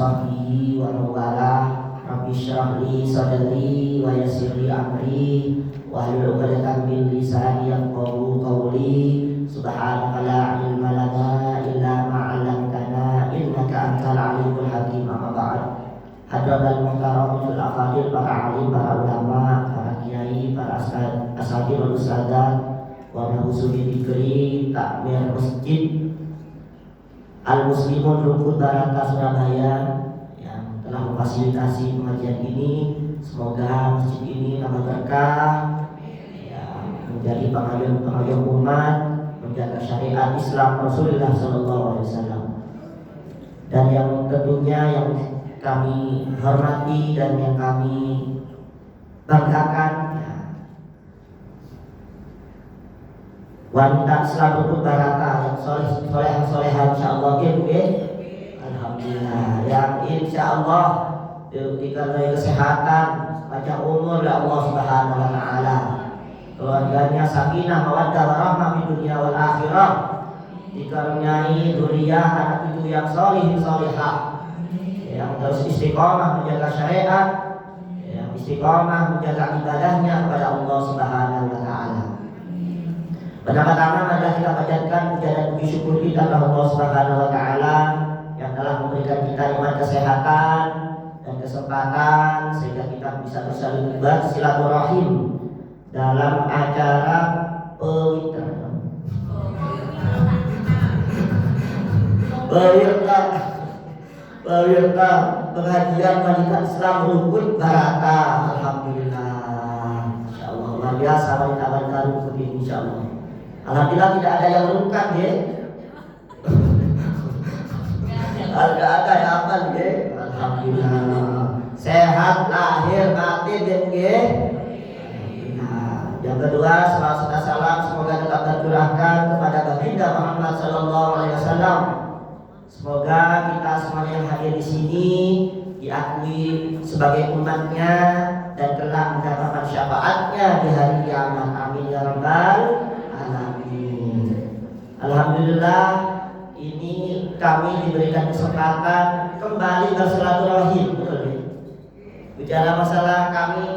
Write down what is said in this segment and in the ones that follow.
sahbihi wa mawala. Rabbi shrah li sadri wa yassir li amri wahlul 'uqdatam min lisani yafqahu qawli. Subhanaka la ilma lana illa ma 'allamtana innaka antal alimul hakim. Amma ba'd. Hadratul muhtaram fil afadil, para alim, para ulama, para kiai, para asatidz ustadzah wa mahusuli fikri takmir masjid Al-Muslimun Rukun Barata Surabaya yang telah memfasilitasi pengajian ini. Semoga masjid ini tambah berkah, menjadi pengayom umat, menjaga syariat Islam Rasulullah SAW. Dan yang tentunya yang kami hormati dan yang kami banggakan, wanita Islam Rukun Barata yang solehah insyaallah alhamdulillah, yang insyaallah diberikan kesehatan panjang umur oleh Allah Subhanahu wa taala, keluarganya sakinah mawaddah warahmah di dunia wal akhirah, dikaruniai dzurriyyah anak cucu yang sholih sholihah, yang terus istiqomah menjaga syariat, yang istiqomah menjaga ibadahnya kepada Allah Subhanahu wa taala. Pertama-tama adalah kita panjatkan puja dan puji syukur kita kepada Allah Subhanahu wa taala yang telah memberikan kita nikmat kesehatan dan kesempatan sehingga kita bisa bersaling bersilaturahim dalam acara pewirta pengajian wanita Islam Rukun Barata. Alhamdulillah, insyaallah luar biasa wanita-wanita rukun ini insyaallah. Alhamdulillah tidak ada yang rungkat ya. Tidak ada yang apa ya. Alhamdulillah. Sehat lahir batin ya. Nah, yang kedua, salawat serta salam semoga tetap tercurahkan kepada baginda Muhammad sallallahu alaihi wasallam. Semoga kita semuanya yang hadir di sini diakui sebagai umatnya dan kelak mendapatkan syafaatnya di hari kiamat. Amin ya rabbal alamin. Alhamdulillah, ini kami diberikan kesempatan kembali bersilaturahim. Bicara masalah kami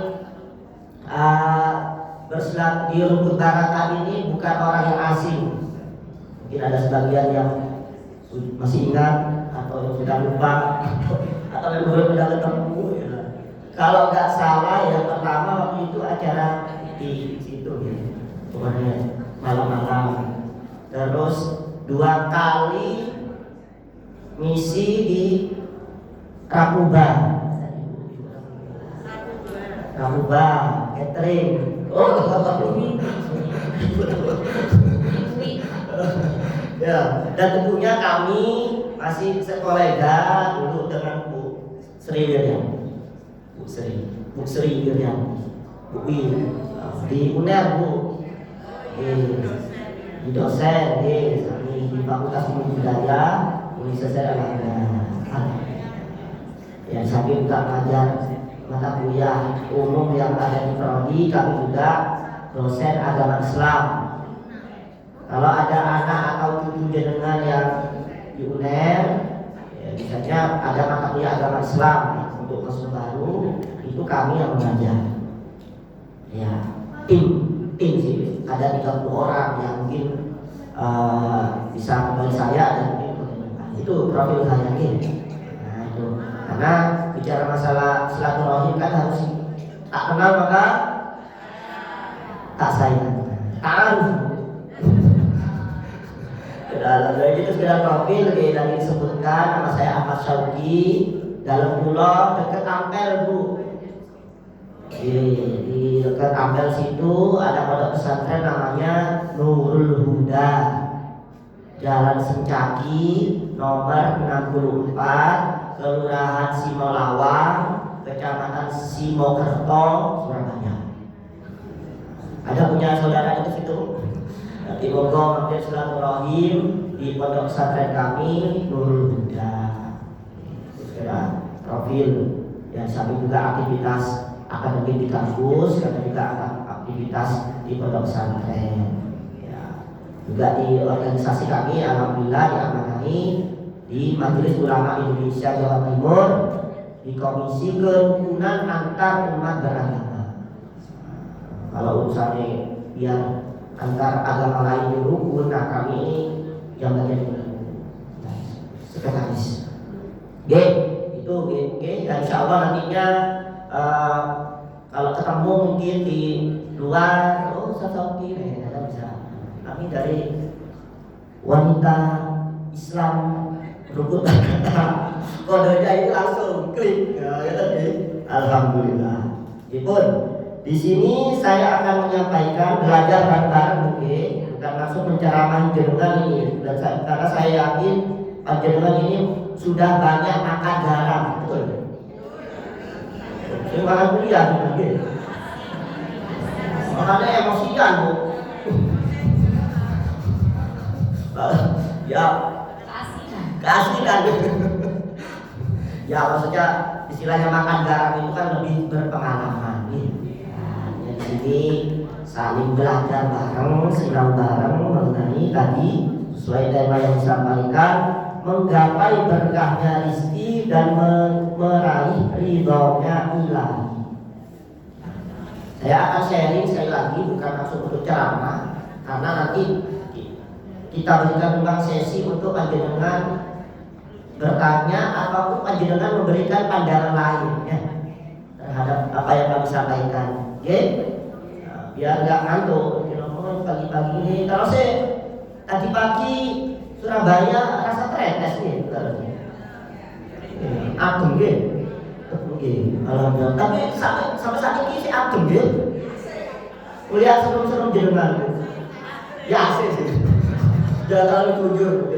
bersilaturahim di Rukun Barata ini bukan orang yang asing. Mungkin ada sebagian yang masih ingat atau yang sudah lupa atau yang belum sudah ketemu ya. Kalau nggak salah yang pertama waktu itu acara di situ ya, pokoknya malam-malam. Terus 2 kali misi di Rakuba catering. Ya, dan tentunya kami masih sekolega dulu dengan Bu Sri Wiryan, Bu Sri Wiryan, Bu di UNER, Bu di dosen di Fakultas Ilmu Budaya Universitas Erlangga. Ya, sambil juga mengajar mata kuliah umum yang ada di prodi, kami juga dosen agama Islam. Kalau ada anak atau cucu jenengan yang di UNER, ya, misalnya ada mata kuliah agama Islam ya, untuk mahasiswa baru, itu kami yang mengajar. Ya, tim sih, ada 30 orang yang mungkin bisa kembali saya dan mungkin itu profil saya ini. Nah itu, karena bicara masalah silaturahim kan harus tak kenal maka tak sayang, tahu. Dalam itu sudah profil tadi disebutkan, nama saya Ahmad Syauqi, dalam pulau dekat Ampel, Bu. Di dekat Ampel situ ada pondok pesantren namanya Nurul Huda, Jalan Sencaki nomor 64, Kelurahan Simolawang, Kecamatan Simokerto, Surabaya. Ada punya saudara itu situ. Nanti monggo mampir silaturahim di pondok pesantren kami Nurul Huda. Segera profil dan sambil juga aktivitas akademik di kampus, dan juga aktivitas di pondok pesantren. Ya. Juga di organisasi kami alhamdulillah diamanai di Majelis Ulama Indonesia Jawa Timur, di Komisi Kerukunan Antar Umat Beragama. Kalau urusannya biar antar agama lain rukun, nah kami ini yang bagian ini sekretaris. Itu dan insya Allah nantinya kalau ketemu mungkin di luar, sosok ini bisa. Kami dari wanita Islam rukun kodenya itu langsung klik, ya tadi. Alhamdulillah. Ipun di sini saya akan menyampaikan belajar bareng-bareng, bukan langsung menceramahi jenengan ini. Dan karena saya yakin jenengan ini sudah banyak makan garam, betul? Saya makan kuliah lagi. Makanya emosian, Bu. Ya, keasinan. Ya maksudnya istilahnya makan garam itu kan lebih berpengalaman. Di sini saling belajar bareng, sinau bareng mengenai tadi sesuai tema yang disampaikan, menggapai berkahnya rezeki dan meraih ridhonya ilahi. Saya akan sharing sekali lagi, bukan langsung untuk ceramah, karena nanti kita berikan ruang sesi untuk panjenengan bertanya ataupun panjenengan memberikan pandangan lain ya, terhadap apa yang kami sampaikan. Biar nggak ngantuk. Pagi-pagi ini, kalau saya tadi pagi Surabaya rasa tretes nih, adem alhamdulillah. Tapi sampai saat ini sih adem Kuliah serem-serem jenengan. Ya sih. Jangan jujur,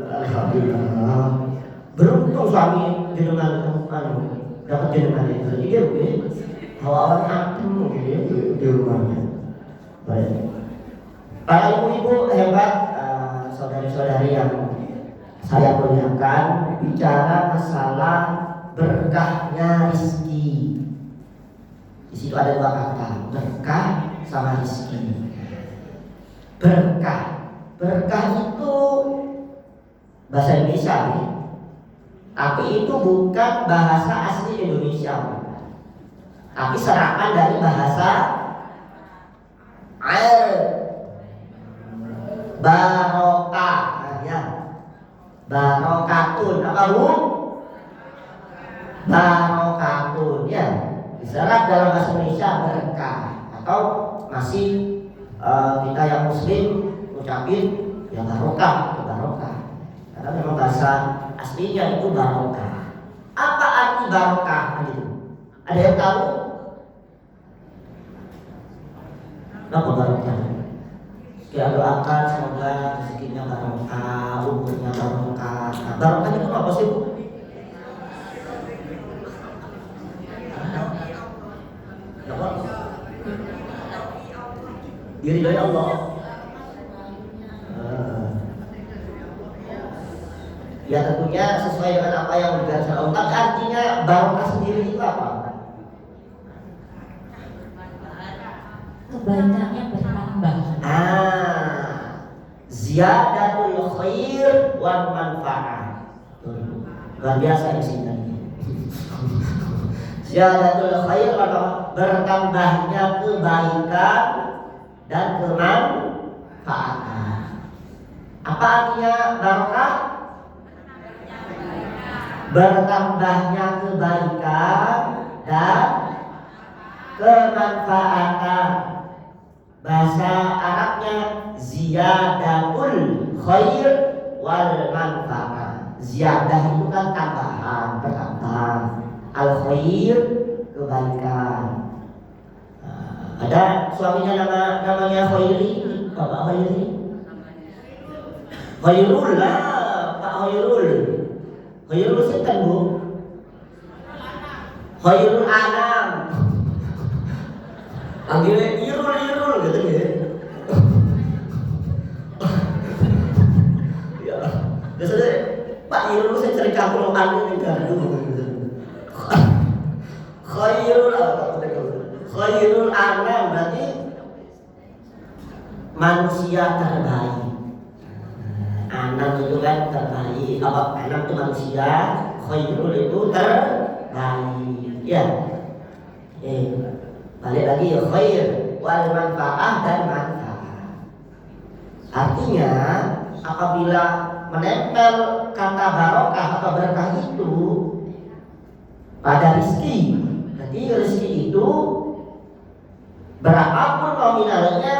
alhamdulillah. Beruntung suami jenengan dapat jenengan itu. Jadi hawa adem di rumahnya. Baik. Para ibu-ibu hebat, saudari-saudari yang saya muliakan, bicara masalah berkahnya rezeki. Di situ ada dua kata, berkah sama rezeki. Berkah itu bahasa Indonesia, tapi itu bukan bahasa asli Indonesia, tapi serapan dari bahasa barokah, ya. Barokatun, apa bu? Barokatun, ya. Diserap dalam bahasa Indonesia berkah, atau masih kita yang Muslim ucapin ya barokah, karena memang bahasa aslinya itu barokah. Apa arti barokah gitu? Ada yang tahu? Apa barokah? Kita doakan semoga rezekinya barokah, umurnya barokah. Nah, barokah itu apa sih, Bu? Diri dari Allah. Ya tentunya sesuai dengan apa yang digariskan Allah. Tapi artinya barokah sendiri itu apa? Kebaikannya bertambah. Ziyadatul khair wal manfaat. Luar biasa di sini. Ziyadatul khair atau bertambahnya kebaikan dan kemanfaatan. Apa artinya barokah? Bertambahnya kebaikan dan kemanfaatan. Bahasa Arabnya ziyadatul khair wal manfaat. Ziyadah itu kan tambahan, bertambah. Al khair kebaikan. Ada suaminya namanya Khairi, Bapak Khairi. Khairul lah, Pak Khairul. Khairul sinten, Bu? Khairul Anam. Panggilnya Irul gitu ya. Ya, biasanya Pak Irul saya cerita Quran ini kan dulu. Khairul Anam berarti manusia terbaik. enam itu kan terbaik. Apa enam itu manusia, khairul itu terbaik. Ya. Balik lagi ya, khair wal manfaah dan manfaat. Artinya apabila menempel kata barokah atau berkah itu pada rezeki, berarti rezeki itu berapapun nominalnya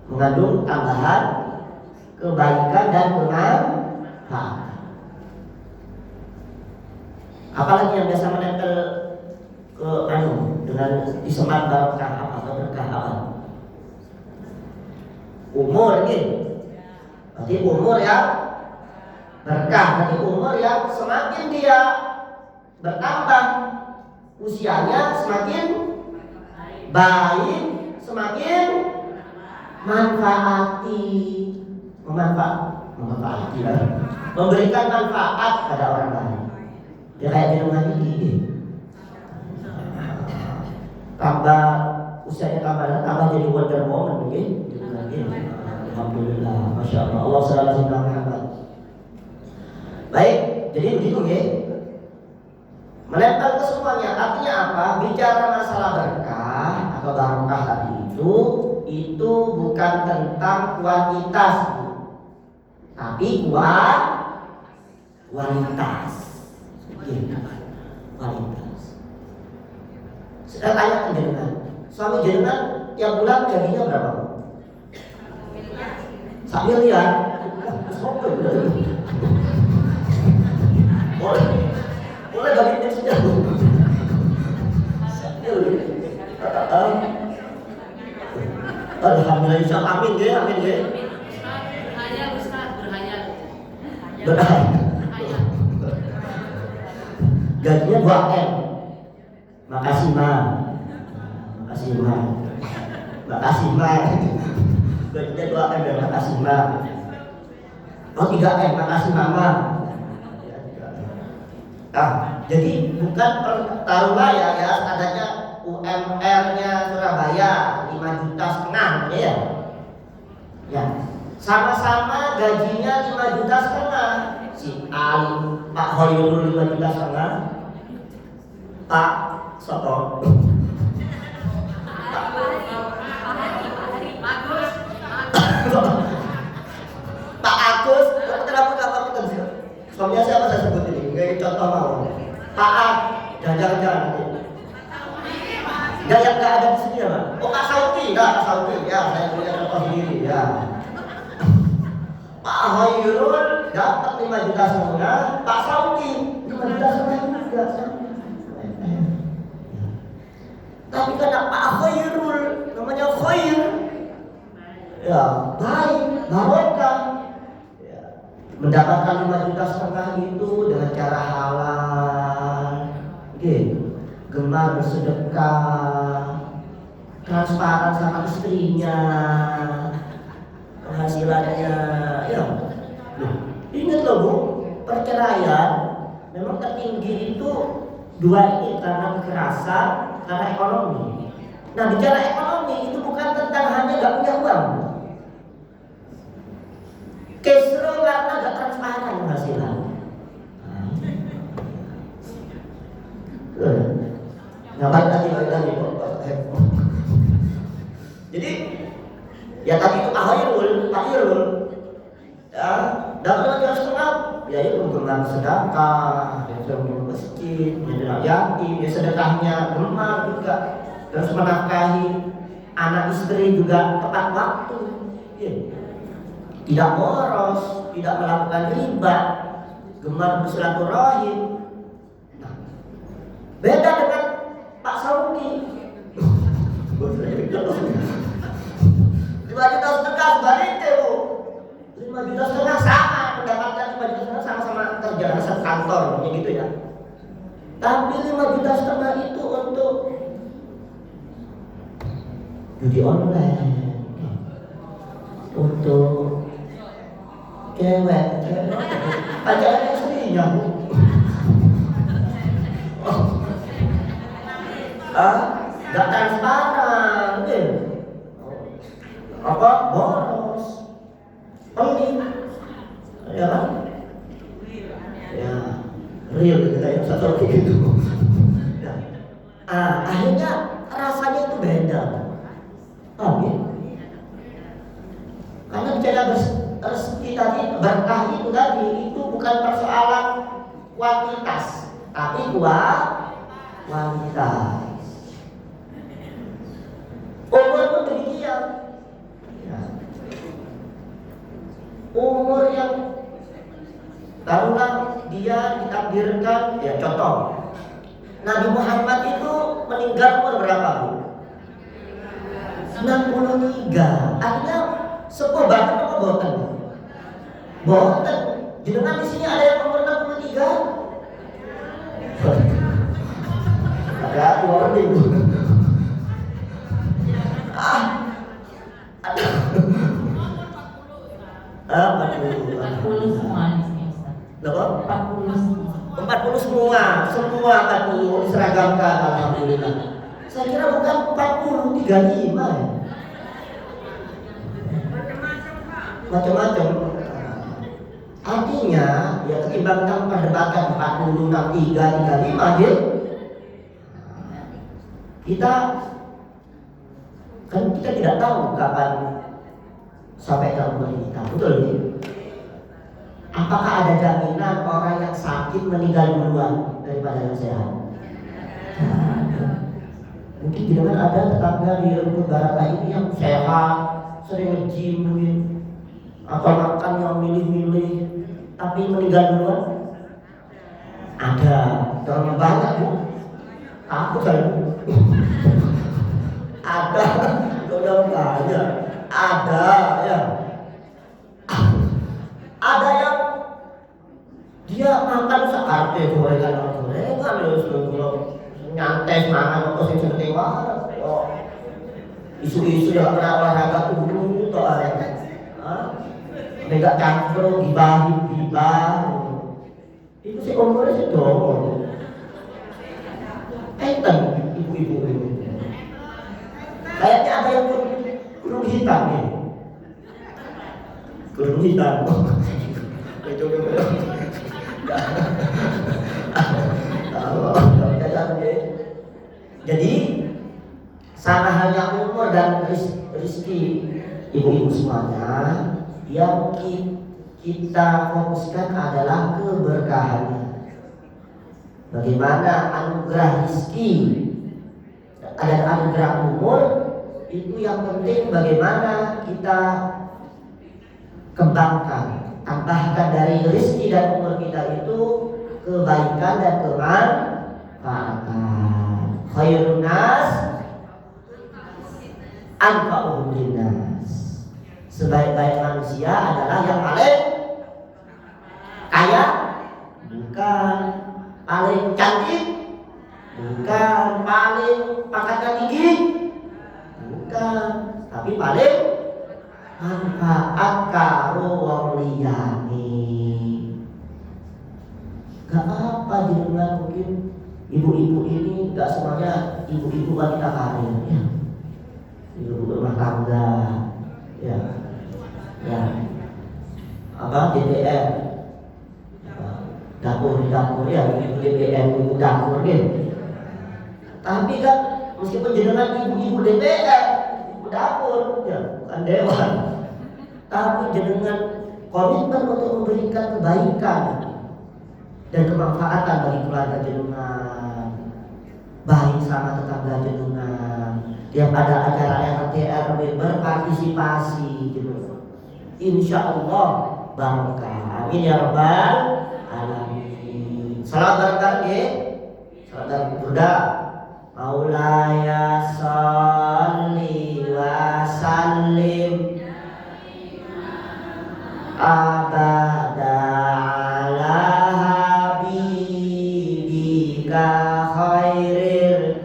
mengandung tambahan kebaikan dan kemanfaatan. Apalagi yang biasa menempel ke dengan disemat barokah apa atau berkah apa? Umur gitu. Berarti umur yang berkah, berarti umur yang semakin dia bertambah usianya semakin baik, semakin memanfaati ya. Memberikan manfaat pada orang lain. Ya kayak minuman ini. Tambah usianya tambah jadi wonder woman begini. Alhamdulillah, masya Allah. Allah selalu Muhammad. Baik, jadi begitu ya. Menempel ke semuanya. Artinya apa? Bicara masalah berkah atau barokah tadi itu bukan tentang kuantitas, tapi kualitas. Kualitas. Saya tanya ke jenengan, suami jenengan tiap bulan gajinya berapa? 1 miliar. Boleh gajinya sudah. Alhamdulillah, insya Allah, amin ya. Berhayal Ustaz, berhayal. Gajinya 2M. Makasih Ma. Gajinya 2M ya, makasih Ma. Oh 3M, makasih Mama. Jadi bukan taruhlah ya adanya UMR-nya Surabaya 5,5 juta ya. Ya. Sama-sama gajinya 5,5 juta. Si Ali, Pak Hoyrul 5,5 juta. Pak Soto. Pak Agus, kenapa suaminya siapa saya sebut ini? Nggak contoh mau. Pak A, jangan. Yang nggak ada di sini ya, Pak. Oh, Kak Sauti, ya, saya punya contoh sendiri ya. Pak Hoyrul dapat 5,5 juta, Pak Sauti 5,5 juta juga. Tapi karena Pak Hoyrul namanya Khair, ya baik, barokah. Mendapatkan 5,5 juta itu dengan cara halal, gemar bersedekah, transparan sama istrinya, penghasilannya, ya. Ingat loh Bu, perceraian memang tertinggi itu 2 ini karena kekerasan, karena ekonomi. Nah bicara ekonomi itu bukan tentang hanya gak punya uang, kisru karena gak transparan penghasilan. Ngapain lagi jadi ya tadi itu Pak Irul ya dapat 2,5 ya itu gemar sedekah, ya sering masjid, ya yatim, ya sedekahnya gemar juga, terus menafkahi anak istri juga tepat waktu, ya. Tidak boros, tidak melakukan riba, gemar bersilaturahim. Nah, beda dengan Pak Sauki. 5 juta setengah sebaliknya Bu. 5 juta setengah sama, mendapatkan 5 juta setengah sama-sama kerja satu kantor, gitu ya. Tapi 5 juta setengah itu untuk judi online, untuk cewek, pacarnya istrinya Bu. Gak transparan, boros, pelit. kita yang satu gitu. Nah, akhirnya rasanya itu beda. Amin. Karena bicara rezeki tadi, berkah itu tadi, itu bukan persoalan kuantitas, tapi kualitas. Umur pun demikian. Ya. Umur yang taruhlah dia ditakdirkan, ya contoh Nabi Muhammad itu meninggal umur berapa, Bu? 63. Artinya sepuh banget apa boten? Boten. Jenengan di sini ada yang umur 63? Ada dua minggu. Ada. 40 semua di sini, Ustaz. Berapa? 40 semua. 40 semua 40 diseragamkan, alhamdulillah. Saya kira bukan 40, 35 ya. Macam-macam. Artinya ya ketimbang kita memperdebatkan 40, 63, 35 gitu. Kita tidak tahu kapan sampai ke umur kita, betul ya? Apakah ada jaminan orang yang sakit meninggal duluan daripada yang sehat? Mungkin jangan ada tetangga di Rembut Barat ini yang sehat, sering nge-gym, atau makan yang milih-milih, tapi meninggal duluan. Ada, terlalu banyak, Bu. Aku saya ada, udah banyak. Ada ya. Ada yang dia makan sakarte gorengan terus nyantai semangat atau sing seperti wah. Isu-isu yang kena olahraga dulu atau ada. Enggak campur gibah. Itu sih umurnya sih dong. Enten ibu-ibu ini. Kayaknya ada yang kurung hitam nih. Kurung hitam. Itu jadi sama halnya umur dan rezeki ibu-ibu semuanya, yang kita fokuskan adalah keberkahannya. Bagaimana anugerah rezeki dan anugerah umur itu yang penting, bagaimana kita kembangkan, tambahkan dari rezeki dan umur kita itu kebaikan dan kemanfaatan. Khairun nas anfa'uhum linnas. Sebaik-baik manusia adalah yang paling kaya, bukan paling cantik, bukan paling pangkatnya tinggi, bukan, tapi paling manfaat karo wong liyane. Gak apa jenengan, mungkin ibu-ibu ini gak semuanya ibu-ibu wanita karir ya. Ibu rumah tangga ya. Ya. Apa DPR? Dapur ya, ibu DPR, ibu dapur gitu. Tapi kan meskipun jenengan ibu-ibu DPR, ibu dapur ya, bukan dewan. Tapi jenengan komitmen untuk memberikan kebaikan dan kemanfaatan bagi keluarga jenengan, baik sama tetangga jenengan, yang ada acara RT RW berpartisipasi gitu. Insya Allah barokah. Amin ya rabbal alamin. Salam barokah ya. Salam berdoa. Maulaya sholli wa sallim abada ala habibika khairil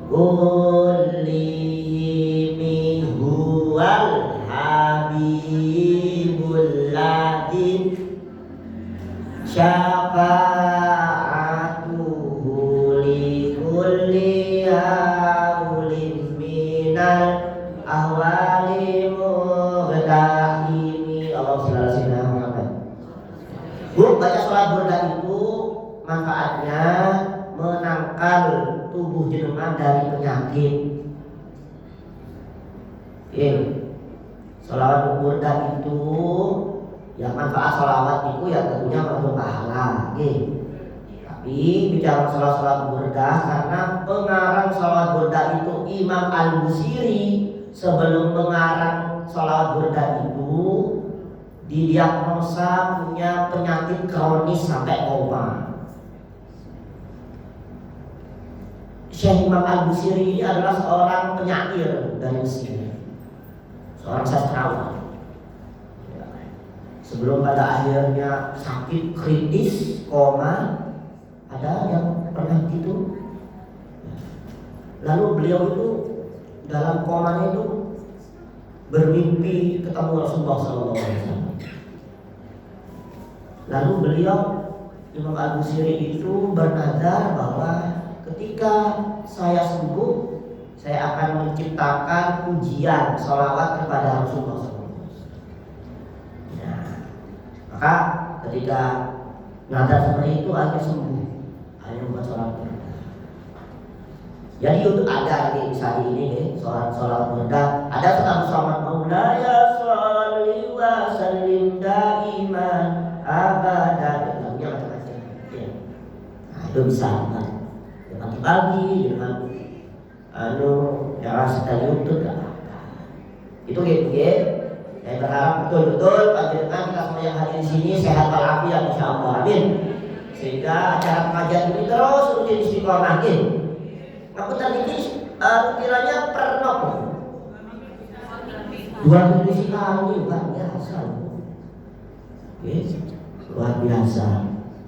kulli huwal habibul ladzi syafa'atuhu li kulli haulin minal ahwali muhtahimi. Allah SWT. Bu, baca sholat burda itu manfaatnya menangkal tubuh jenengan dari penyakit. Sholawat burdah itu, ya manfaat sholawat itu ya tentunya untuk pahala. Tapi bicara sholawat burdah, karena pengarang sholawat burdah itu Imam Al-Busiri, sebelum mengarang sholawat burdah itu didiagnosa punya penyakit kronis sampai koma. Syekh Imam Al-Busiri ini adalah seorang penyair dari Mesir, seorang sastrawan. Sebelum pada akhirnya sakit kritis, koma, ada yang pernah gitu. Lalu beliau itu dalam komanya itu bermimpi ketemu Rasulullah SAW. Lalu beliau Imam Al-Busiri itu bernadar bahwa ketika saya sembuh, saya akan menciptakan pujian sholawat kepada Rasulullah SAW. Maka ketika nadar seperti itu akhirnya sembuh, akhirnya membuat sholawat burdah. Jadi untuk ada saat ini sholawat burdah, ada satu sholawat Maulaya sholli wa sallim daiman abadan, lagunya macam-macam. Nah itu bisa pagi dengan ya setelah YouTube lah. Itu gitu. Saya berharap betul-betul panjenengan kita semua yang hadir di sini sehat walafiat insyaallah. Amin. Sehingga acara pengajian ini terus rutin istiqomah. Aku tadi ini rutilannya per nopo 2 minggu sekali, luar biasa. Luar biasa.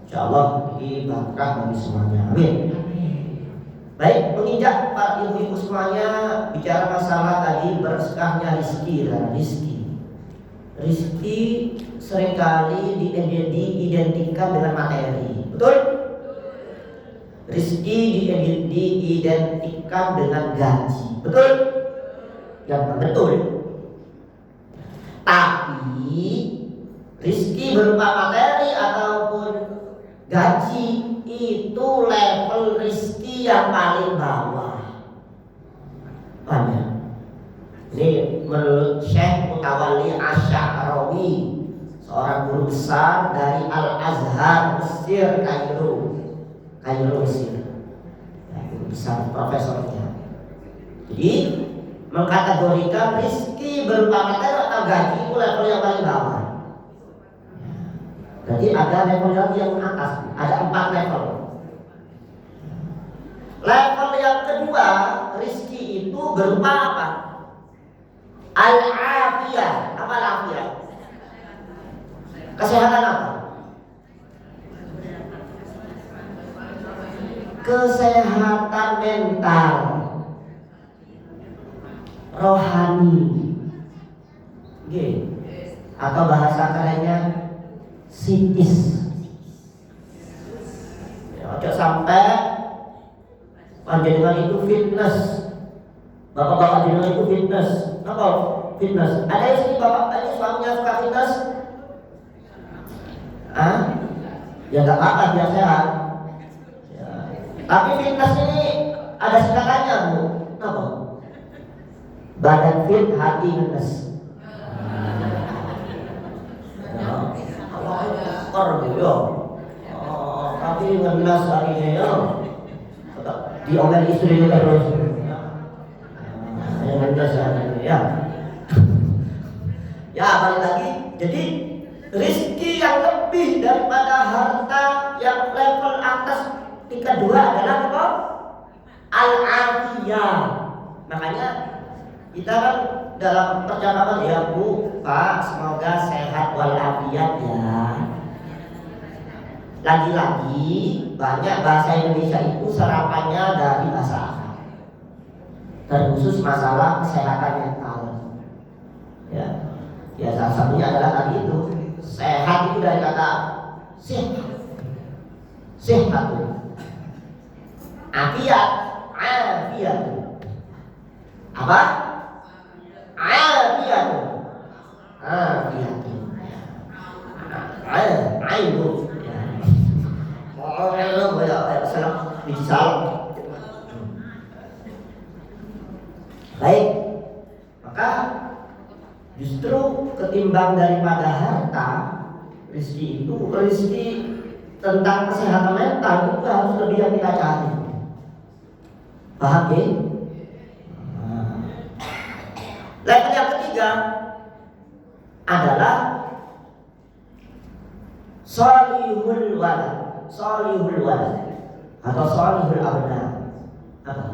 Insyaallah ini berkah bagi semuanya. Amin. Baik, menginjak para ibu-ibu semuanya, bicara masalah tadi berkahnya rizki dan rizki. Rizki seringkali diidentikan dengan materi, betul? Rizki diidentikan dengan gaji, betul? Ya betul. Tapi rizki berupa materi ataupun gaji itu level rizki yang paling bawah. Banyak. Ini menurut Syekh Mutawalli Asy'arawi, seorang guru besar dari Al-Azhar Mesir, Kairo Mesir. Ya, guru besar, profesornya. Jadi mengkategorikan rizki berupa materi atau gaji itu level yang paling bawah. Jadi ada level lagi yang atas, ada 4 level. Level yang kedua, rizki itu berupa apa? Al-afiyah. Apa al-afiyah? Kesehatan apa? Kesehatan mental, rohani, atau bahasa kerennya psikis. Ojo sampai panjenengan itu fitness, bapak-bapak jenengan itu fitness. Apa fitness? Ada yang sini bapak tadi suaminya suka fitness? Ya nggak apa-apa biar sehat. Ya. Tapi fitness ini ada singkatannya bu. Apa? Badan fit, hati fitness. Tapi ngenas harinya ya diomel istrinya terus. Ngenas harinya ya. Ya balik lagi. Jadi rizki yang lebih daripada harta yang level atas tingkat 2 adalah apa? Al-afiyah. Makanya kita kan dalam percakapan ya Bu, Pak, semoga sehat walafiat ya. Lagi-lagi banyak bahasa Indonesia itu serapannya dari bahasa Arab, terkhusus masalah kesehatan mental. Ya salah satunya adalah tadi itu sehat itu dari kata sehat, afiat, apa? Afiat. Hello ya, salam biji salam. Baik, maka justru ketimbang daripada harta, rezeki tentang kesehatan mental itu harus lebih yang kita cari. Paham ya? Level yang ketiga adalah solihul walad atau solihul abna. Apa?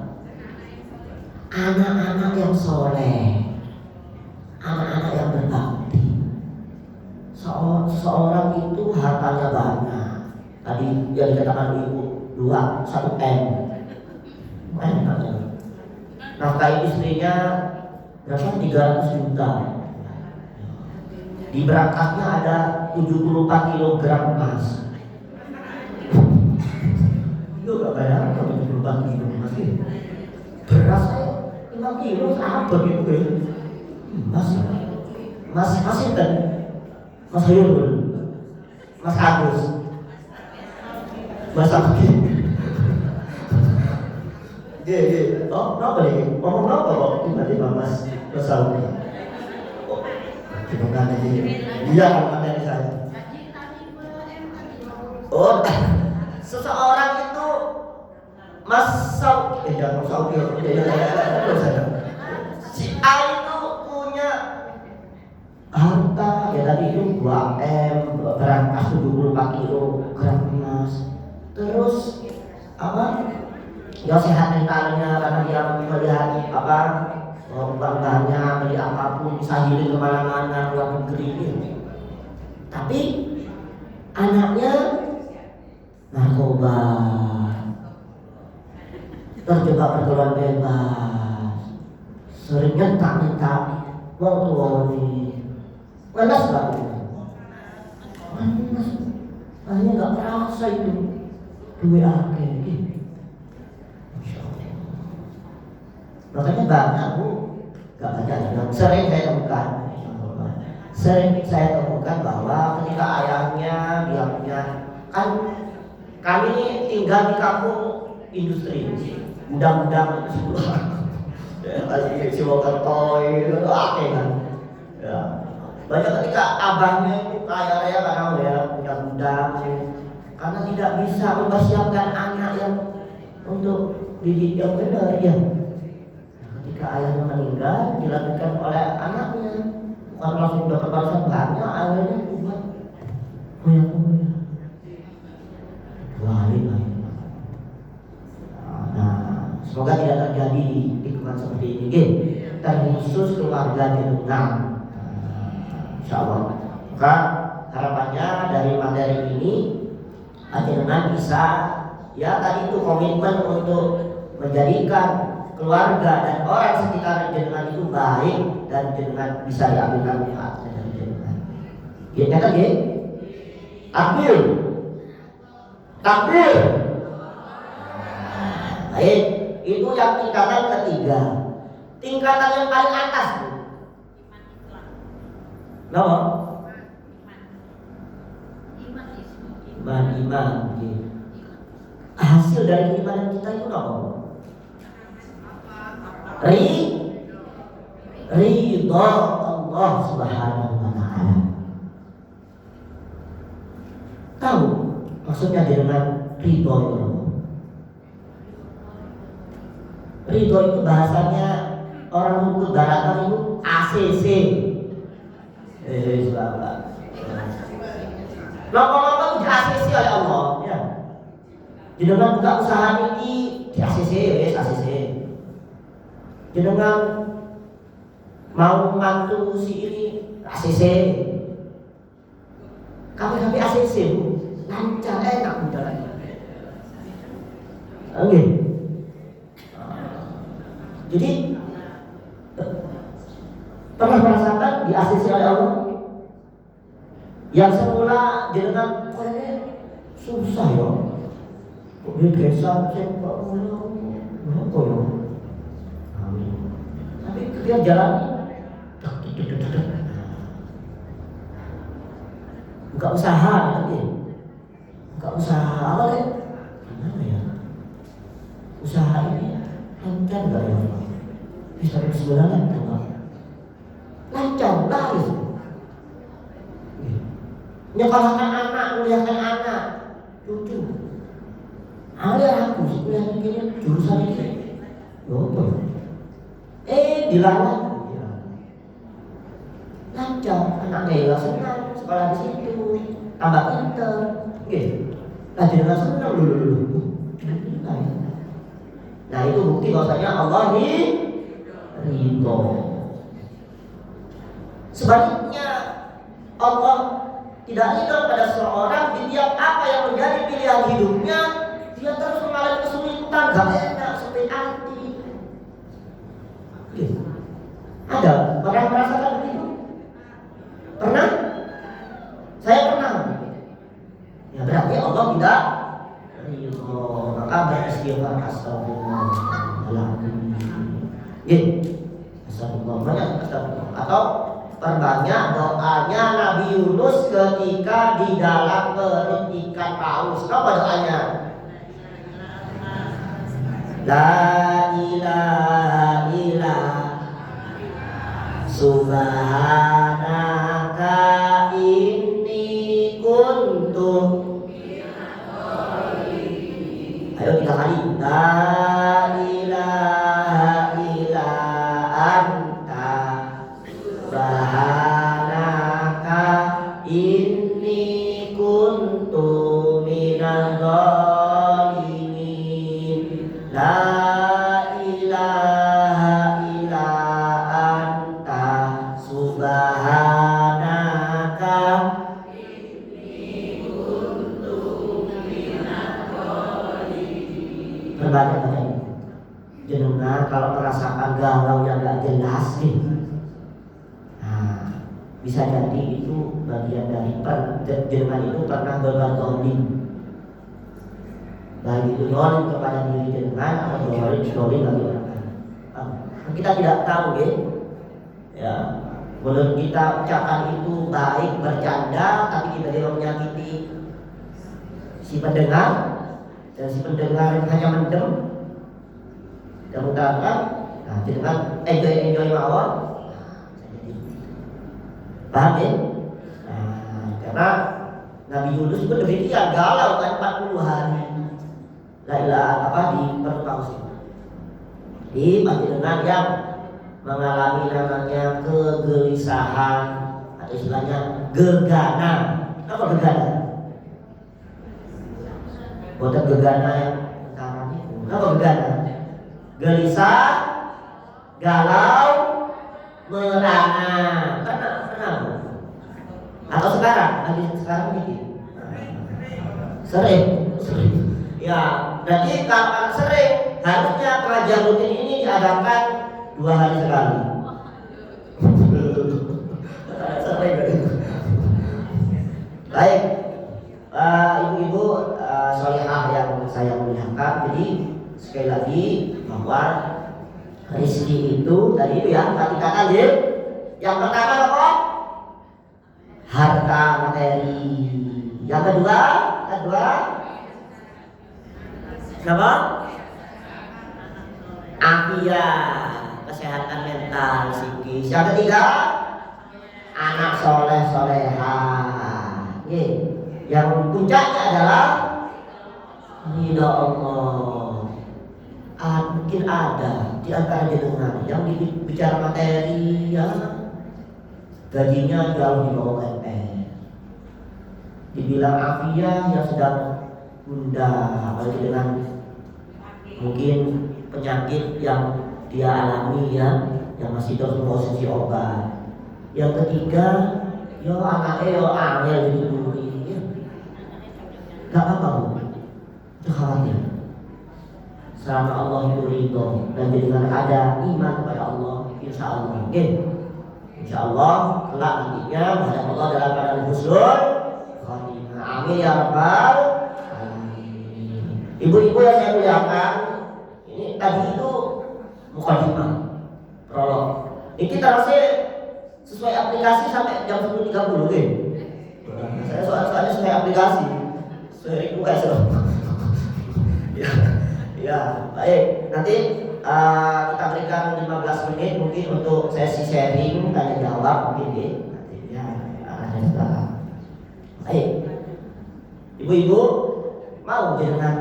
Anak-anak yang soleh, anak-anak yang berbakti. Seorang itu hartanya banyak. Tadi yang dikatakan ibu 1 M. Enak. Nafkahi istrinya berapa? 300 juta. Di berangkatnya ada 74 kilogram emas. Itu gak bayar 74 kilo emas. Beras 5 kilo apa gitu ya? Masih kan? Mas Hayul, Mas Agus, Mas Abdi. Oh, kenapa nih? Ngomong apa kok tiba-tiba Mas Abdi? Bukan aja. Iya, materi saya. Oh, seseorang itu Mas Saudi, si A itu punya harta ya tadi itu 2 M, berangkas 74 kilogram emas. Terus apa? Ya sehat mentalnya karena dia melihat apa? Bangganya beli apapun bisa healing kemana-mana luar negeri ini. Tapi anaknya narkoba, terjebak pergaulan bebas, sering nyentak mau tuh ini, panas banget, panas, hanya nggak terasa itu duit akhir. Makanya banyak bu, gak ada. Sering saya temukan bahwa ketika ayahnya dia punya kan kami ini tinggal di kampung industri, gudang-gudang itu si Wokertoy itu oke kan. Ya. Banyak ketika abahnya itu kaya raya karena dia punya gudang, karena tidak bisa mempersiapkan anak yang untuk dididik yang benar ya. Ketika ayahnya meninggal dilanjutkan oleh anaknya, bukan langsung dapat balasan banyak, ayahnya buat kuya wali lah. Nah, semoga tidak terjadi di lingkungan seperti ini, terkhusus keluarga jenengan. Insyaallah. Maka harapannya dari materi ini jenengan bisa ya tadi itu komitmen untuk menjadikan keluarga dan orang sekitar jenengan itu baik dan jenengan bisa diambil manfaatnya dari jenengan. Ya kata dia, takbir. Baik, itu yang tingkatan ketiga. Tingkatan yang paling atas tuh. Kenapa? Iman. Hasil dari keimanan kita itu apa? Ridha Allah Subhanahu wa ta'ala. Tahu maksudnya dengan ridha itu? Ridha itu bahasanya orang untuk daratan itu ACC. Lama-lama udah ACC oleh Allah ya. Jenengan buka usaha ini di ACC, ACC. Jenengan mau mantu si ini ACC. Kami ACC bu, lancar enak jalannya. Oke. Jadi pernah merasakan di ACC oleh Allah yang semula jenengan kayaknya susah ya. Di desa saya apa ya? Tapi ketika jalan buka usaha nanti Gak usaha apa deh? Gimana ya? Usaha ini lancar gak ya? Bisa bismillah lancar, laris. Nyekolahkan anak, kuliahkan anak, cucu. Aku kuliahkan kayaknya jurusan ini. Dilawan. Lancar, anaknya ya senang sekolah di situ, tambah pinter. Nah dengan senang dulu. Nah itu bukti bahwasanya Allah ridho. Sebaliknya Allah tidak ridho pada seseorang di tiap apa yang menjadi pilihan hidupnya, dia terus mengalami kesulitan, gak enak, sakit hati. Ada pernah merasakan begitu? Pernah? Saya pernah. Ya berarti Allah tidak ridho, maka beristighfar astagfirullahaladzim. Astagfirullah. Atau perbanyak doanya Nabi Yunus ketika di dalam perut ikan paus. Apa doanya? La ilaha illa subhanaka inni kuntu. Ayo 3 kali. La ilaha illa anta subhanaka inni kuntu minadh dhalimin. La ilaha illa anta subhanaka inni kuntu minadh dhalimin. Berbagai jenengan kalau merasakan galau yang gak jelas nih, nah bisa jadi itu bagian dari jenengan itu pernah berbuat zalim, baik itu zalim kepada diri jenengan atau zalim bagi orang lain. Kita tidak tahu ya. Menurut kita ucapan itu baik bercanda, tapi tiba-tiba menyakiti si pendengar, dan si pendengar hanya mendem. Mudah-mudahan dengan enjoy mawon. Paham ya? Karena Nabi Yunus pun demikian, galau kan 40 hari. La ilaha di perut paus itu. Di dengan yang mengalami namanya kegelisahan atau istilahnya gegana. Apa gegana? Bukan gegana yang sekarang itu. Apa gegana? Gelisah, galau, merana. Pernah. Atau sekarang ini sering. Ya, berarti kalau sering harusnya pengajian rutin ini diadakan 2 hari sekali. Sering. Baik, ibu-ibu sholihah yang saya muliakan. Jadi sekali lagi bahwa rezeki itu tadi itu ya, kata yang pertama apa? Harta materi. Yang kedua apa? Afiat, kesehatan mental, psikis. Yang ketiga anak soleh-soleha. Yang puncaknya adalah ridha Allah. Mungkin ada di antara jenengan yang bicara materi ya gajinya jauh di bawah UMR. Dibilang afiah ya sedang bunda, apalagi dengan mungkin penyakit yang dia alami ya, yang masih terus konsumsi obat. Yang ketiga, yo anaknya yo angel gitu ya. Gak apa-apa, jangan khawatir. Selama Allah itu ridho dan dengan ada iman kepada Allah, insya Allah, insya Allah kelak nantinya menghadap Allah dalam keadaan husnul khotimah. Amin ya rabbal alamin. Ibu-ibu yang saya muliakan, ini tadi itu mukadimah, prolog. Ini kita masih sesuai aplikasi sampai jam 10.30 Saya soalnya sesuai aplikasi. se-request loh. Ya, ya, baik. Nanti kita berikan 15 menit mungkin untuk sesi sharing tanya jawab mungkin ya. Nanti ya ada setelah. Baik. Ibu-ibu mau dengan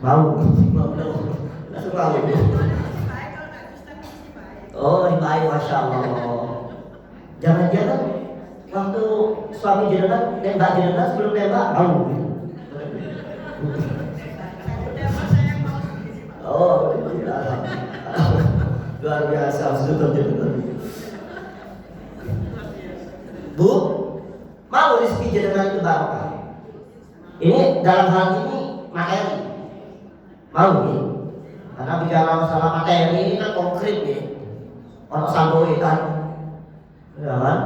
mau langsung mau ibu. Oh, baik, masya Allah. Jangan-jangan waktu suami jenengan nembak jenengan sebelum nembak mau. Oh, luar biasa, betul. Bu, mau rezeki jenengan itu barokah. Ini dalam hal ini materi. Mau ya? Karena bicara masalah materi ini kan konkret ya. Orang sampai kan, ya kan?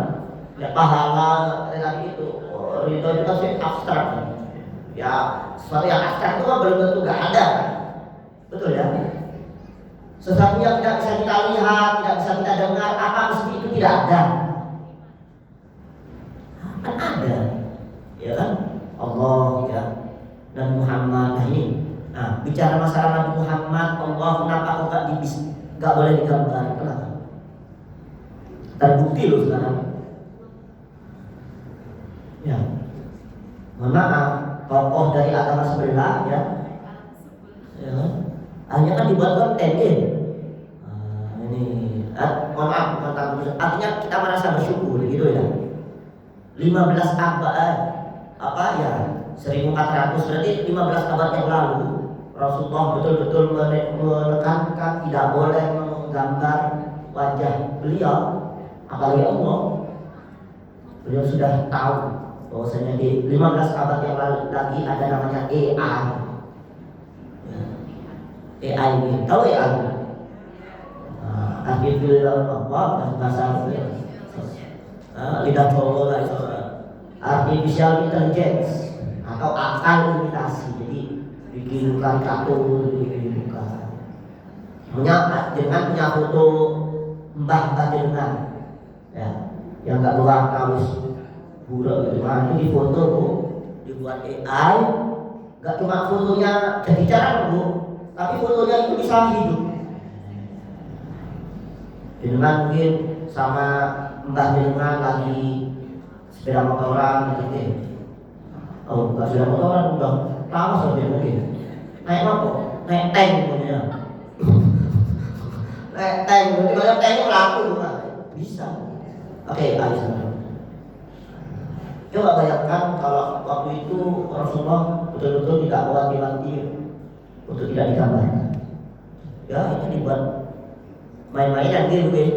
Ya pahala tadi itu, itu kan abstrak. Ya, sesuatu yang abstrak itu kan belum tentu gak ada. Betul ya? Sesuatu yang tidak bisa kita lihat, tidak bisa kita dengar, apa mesti itu tidak ada? Kan ada, ya kan? Allah ya, dan Muhammad. Nah ini, nah bicara masalah Nabi Muhammad, Allah kenapa kok nggak boleh digambar? Kenapa? Terbukti loh sekarang. Ya, mohon maaf, tokoh dari agama sebelah ya, ya kan? Hanya kan dibuat konten ya. Ini, mohon maaf, bukan takut. Artinya kita merasa bersyukur gitu ya. 15 abad apa ya 1400 berarti 15 abad yang lalu Rasulullah betul-betul menekankan tidak boleh menggambar wajah beliau, apalagi Allah. Beliau sudah tahu bahwasanya di 15 abad yang lalu lagi ada namanya AI. AI ini tahu AI? Artificial bahasa lidah cowok lah itu. Artificial intelligence atau akal imitasi. Jadi bikin karikatur, bikin bukan. Dengan punya foto mbah jenengan, ya, yang nggak luar kaus buruk gitu. Nah, itu di foto bu, dibuat AI. Nggak cuma fotonya jadi jarang bu, tapi fotonya itu bisa hidup. Jenengan mungkin sama mbah jenengan lagi sepeda motoran gitu. Oh, bukan sepeda motoran, udah lama sudah mungkin. Naik apa? Naik tank punya. Naik tank, berarti kalau tank laku kan? Bisa. Oke, ayo. Coba bayangkan kalau waktu itu Rasulullah betul-betul tidak wanti-wanti untuk tidak digambar. Ya, itu dibuat main-mainan gitu kan.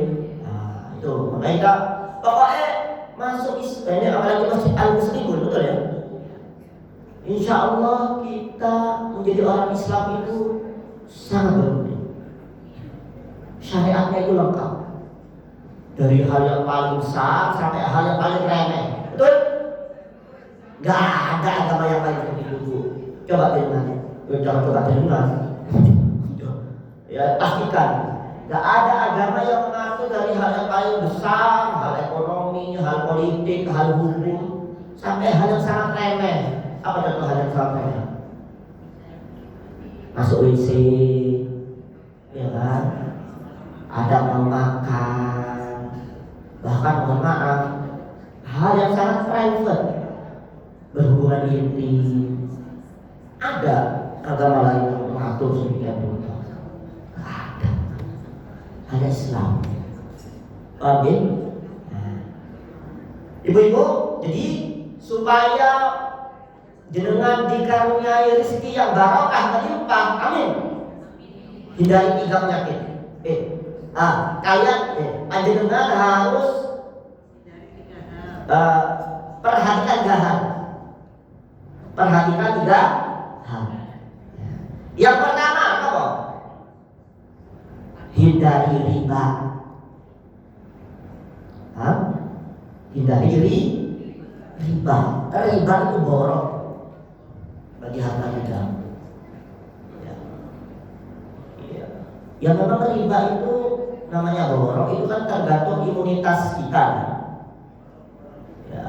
Nah, itu makanya kita pokoknya masuk ini apalagi masih al-muslimun, betul ya. Insya Allah kita menjadi orang Islam itu sangat beruntung. Syariatnya itu lengkap dari hal yang paling besar sampai hal yang paling remeh, betul? Gak ada agama yang lain seperti itu. Coba dengar, ya pastikan. Gak ada agama yang mengatur dari hal yang paling besar, hal ekonomi, hal politik, hal hukum, sampai hal yang sangat remeh. Apa contoh hal yang sangat remeh? Masuk WC, ya kan? Ada mau makan, bahkan mohon maaf, hal yang sangat private, berhubungan intim. Ada agama lain yang mengatur sedemikian rupa? Ada Islam. Paham ya? Ibu-ibu, jadi supaya jenengan dikaruniai rezeki yang barokah melimpah, amin. Hindari 3 penyakit. Kalian jenengan harus perhatikan 3 hal. Perhatikan 3 hal. Yang pertama apa? Hindari riba. Hindari riba. Riba itu borok bagi harta kita. Ya. Yang memang riba itu namanya borok itu kan tergantung imunitas kita. Ya.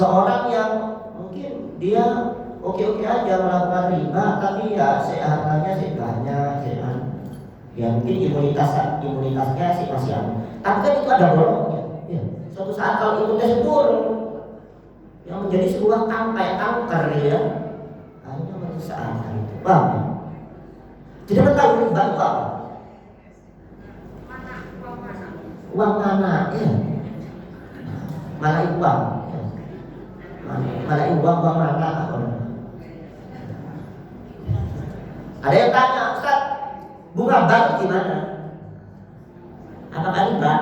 seorang yang mungkin dia oke-oke aja melakukan riba, tapi ya hartanya sih banyak, ya mungkin imunitasnya sih masih ada. Tapi kan itu ada bolongnya. Ya. Suatu saat kalau imunitasnya turun, yang menjadi sebuah kayak kanker ya, akhirnya merusak harta itu. Paham? Jadi tahu riba itu apa? Uang mana? Ya. Mana uang? Ya. Mana uang mana? Apa? Ada yang tanya, Ustaz, bunga bank gimana? Apakah riba?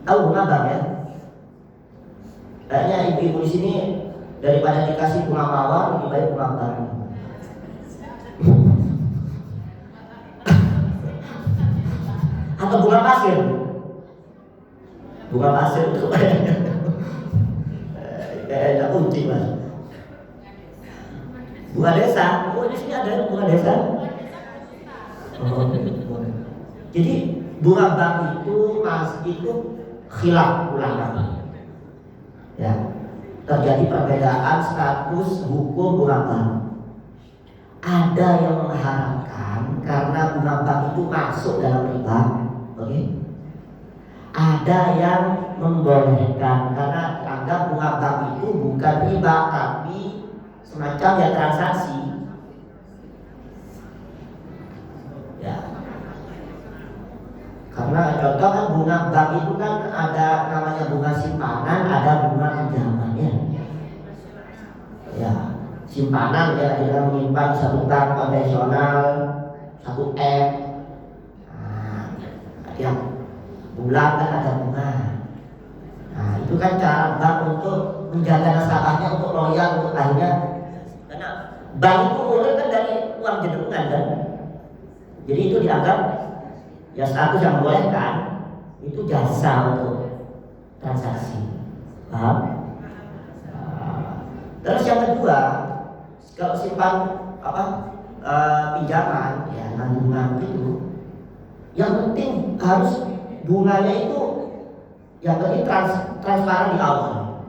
Tahu bunga bank ya? Kayaknya ibu-ibu di sini daripada dikasih bunga mawar lebih baik bunga bank. Atau bunga pasir? Bunga pasir itu kayaknya kunci mas. Bunga desa, oh di sini ada bunga desa. Oh, jadi bunga bank itu khilaf ulama. Ya, terjadi perbedaan status hukum bunga bank. Ada yang mengharamkan karena bunga bank itu masuk dalam riba, oke? Ada yang membolehkan karena dianggap bunga bank itu bukan riba tapi semacam ya transaksi. Ya. Karena contoh kan bunga bank itu kan ada namanya bunga simpanan, ada bunga pinjamannya. Ya, simpanan ya kita menyimpan satu bank konvensional, satu M. Nah, tiap bulan kan ada bunga. Nah, itu kan cara bank untuk menjaga nasabahnya untuk loyal untuk akhirnya. Karena bank itu mulai kan dari uang jenengan kan. Jadi itu dianggap ya status yang membolehkan itu jasa untuk transaksi. Paham? Terus yang kedua, kalau simpan pinjaman ya nanggungan itu, yang penting harus bunganya itu yang penting transparan di awal.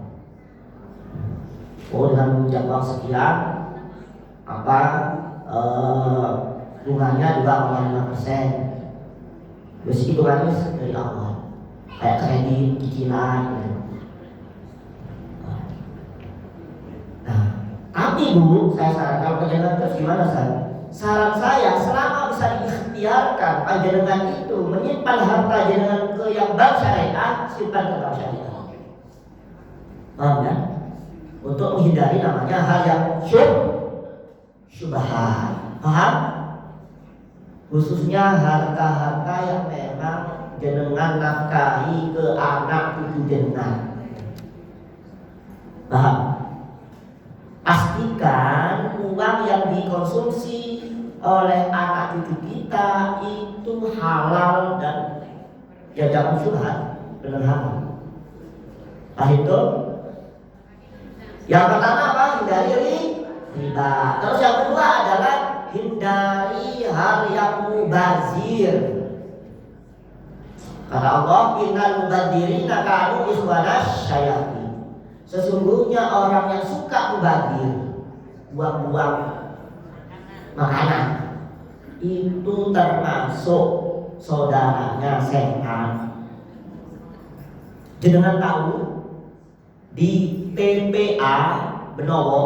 Oh dengan menjadi uang sekian bunganya 2,5%. Terus hitungannya dari awal, kayak kredit, cicilan. Nah, tapi Bu, saya sarankan panjenengan terus gimana saya? Saran saya selama bisa diikhtiarkan panjenengan itu menyimpan harta jenengan ke yang bank syariah, simpan ke bank syariah. Paham ya? Untuk menghindari namanya hal yang syubhat. Paham? Khususnya harta-harta yang memang jenengan nafkahi ke anak cucu jenengan. Paham? Pastikan uang yang dikonsumsi oleh anak cucu kita itu halal dan ya jangan syubhat, benar halal. Nah itu yang pertama apa? Hindari riba. Terus yang kedua adalah hindari hal yang mubazir. Kata Allah, innal mubadzirina kanu ikhwanas syayatin. Sesungguhnya orang yang suka mubazir, buang-buang makanan, itu termasuk saudaranya setan. Jenengan tahu di TPA Benowo,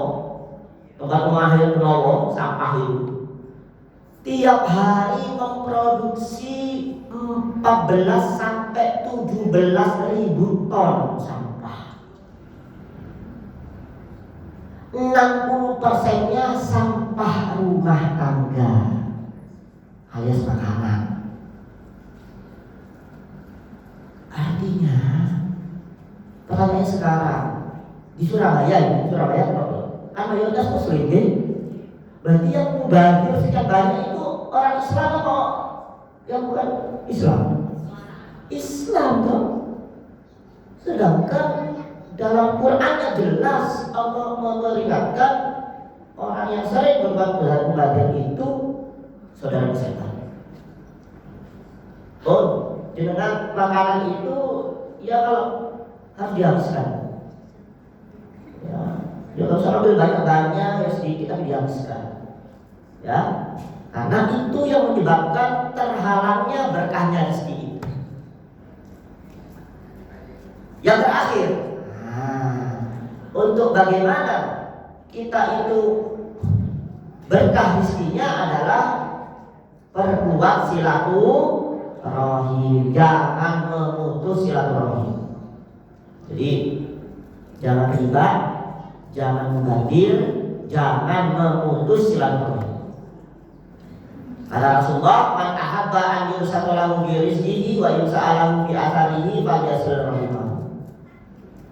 tempat penghasil Benowo, sampah itu tiap hari memproduksi 14 sampai 17 ribu ton sampah. 60%-nya sampah rumah tangga alias makanan. Artinya pertanyaan sekarang di Surabaya kan mayoritas muslim ya? Berarti yang mubazir sekian banyak itu orang Islam atau yang bukan Islam? Islam dong. Sedangkan dalam Qurannya jelas Allah memperingatkan orang yang sering berbuat mubazir itu saudara setan. Oh, dengan makanan itu ya kalau harus dihabiskan. Ya, ya kalau usah ambil banyak-banyak, ya sedikit tapi dihabiskan. Ya, karena itu yang menyebabkan terhalangnya berkahnya rezeki itu. Yang terakhir, untuk bagaimana kita itu berkah rezekinya adalah perkuat silaturahim, jangan memutus silaturahim. Jadi jangan riba, jangan menggadir, jangan memutus silaturahim. Kata Rasulullah, man ahabba an yusata lahu bi rizqihi wa yusa'alahu bi atharihi falyasil rahimah.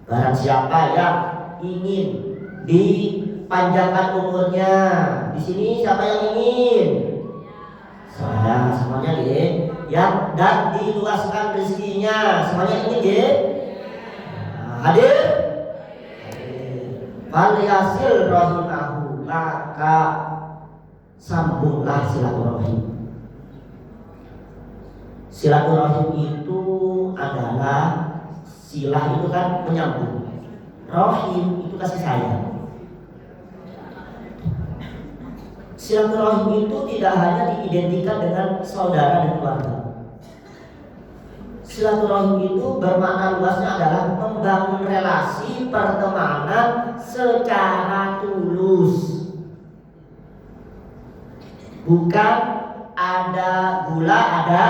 Barang siapa yang ingin dipanjangkan umurnya, di sini siapa yang ingin? Saya, semuanya nggih. Yang dan diluaskan rezekinya, semuanya ingin nggih? Hadir? Falyasil rahimahu, maka sambunglah silaturahim. Silaturahim itu adalah, silah itu kan menyambung, rahim itu kasih sayang. Silaturahim itu tidak hanya diidentikan dengan saudara dan keluarga. Silaturahim itu bermakna luasnya adalah membangun relasi pertemanan secara tulus. Bukan ada gula, ada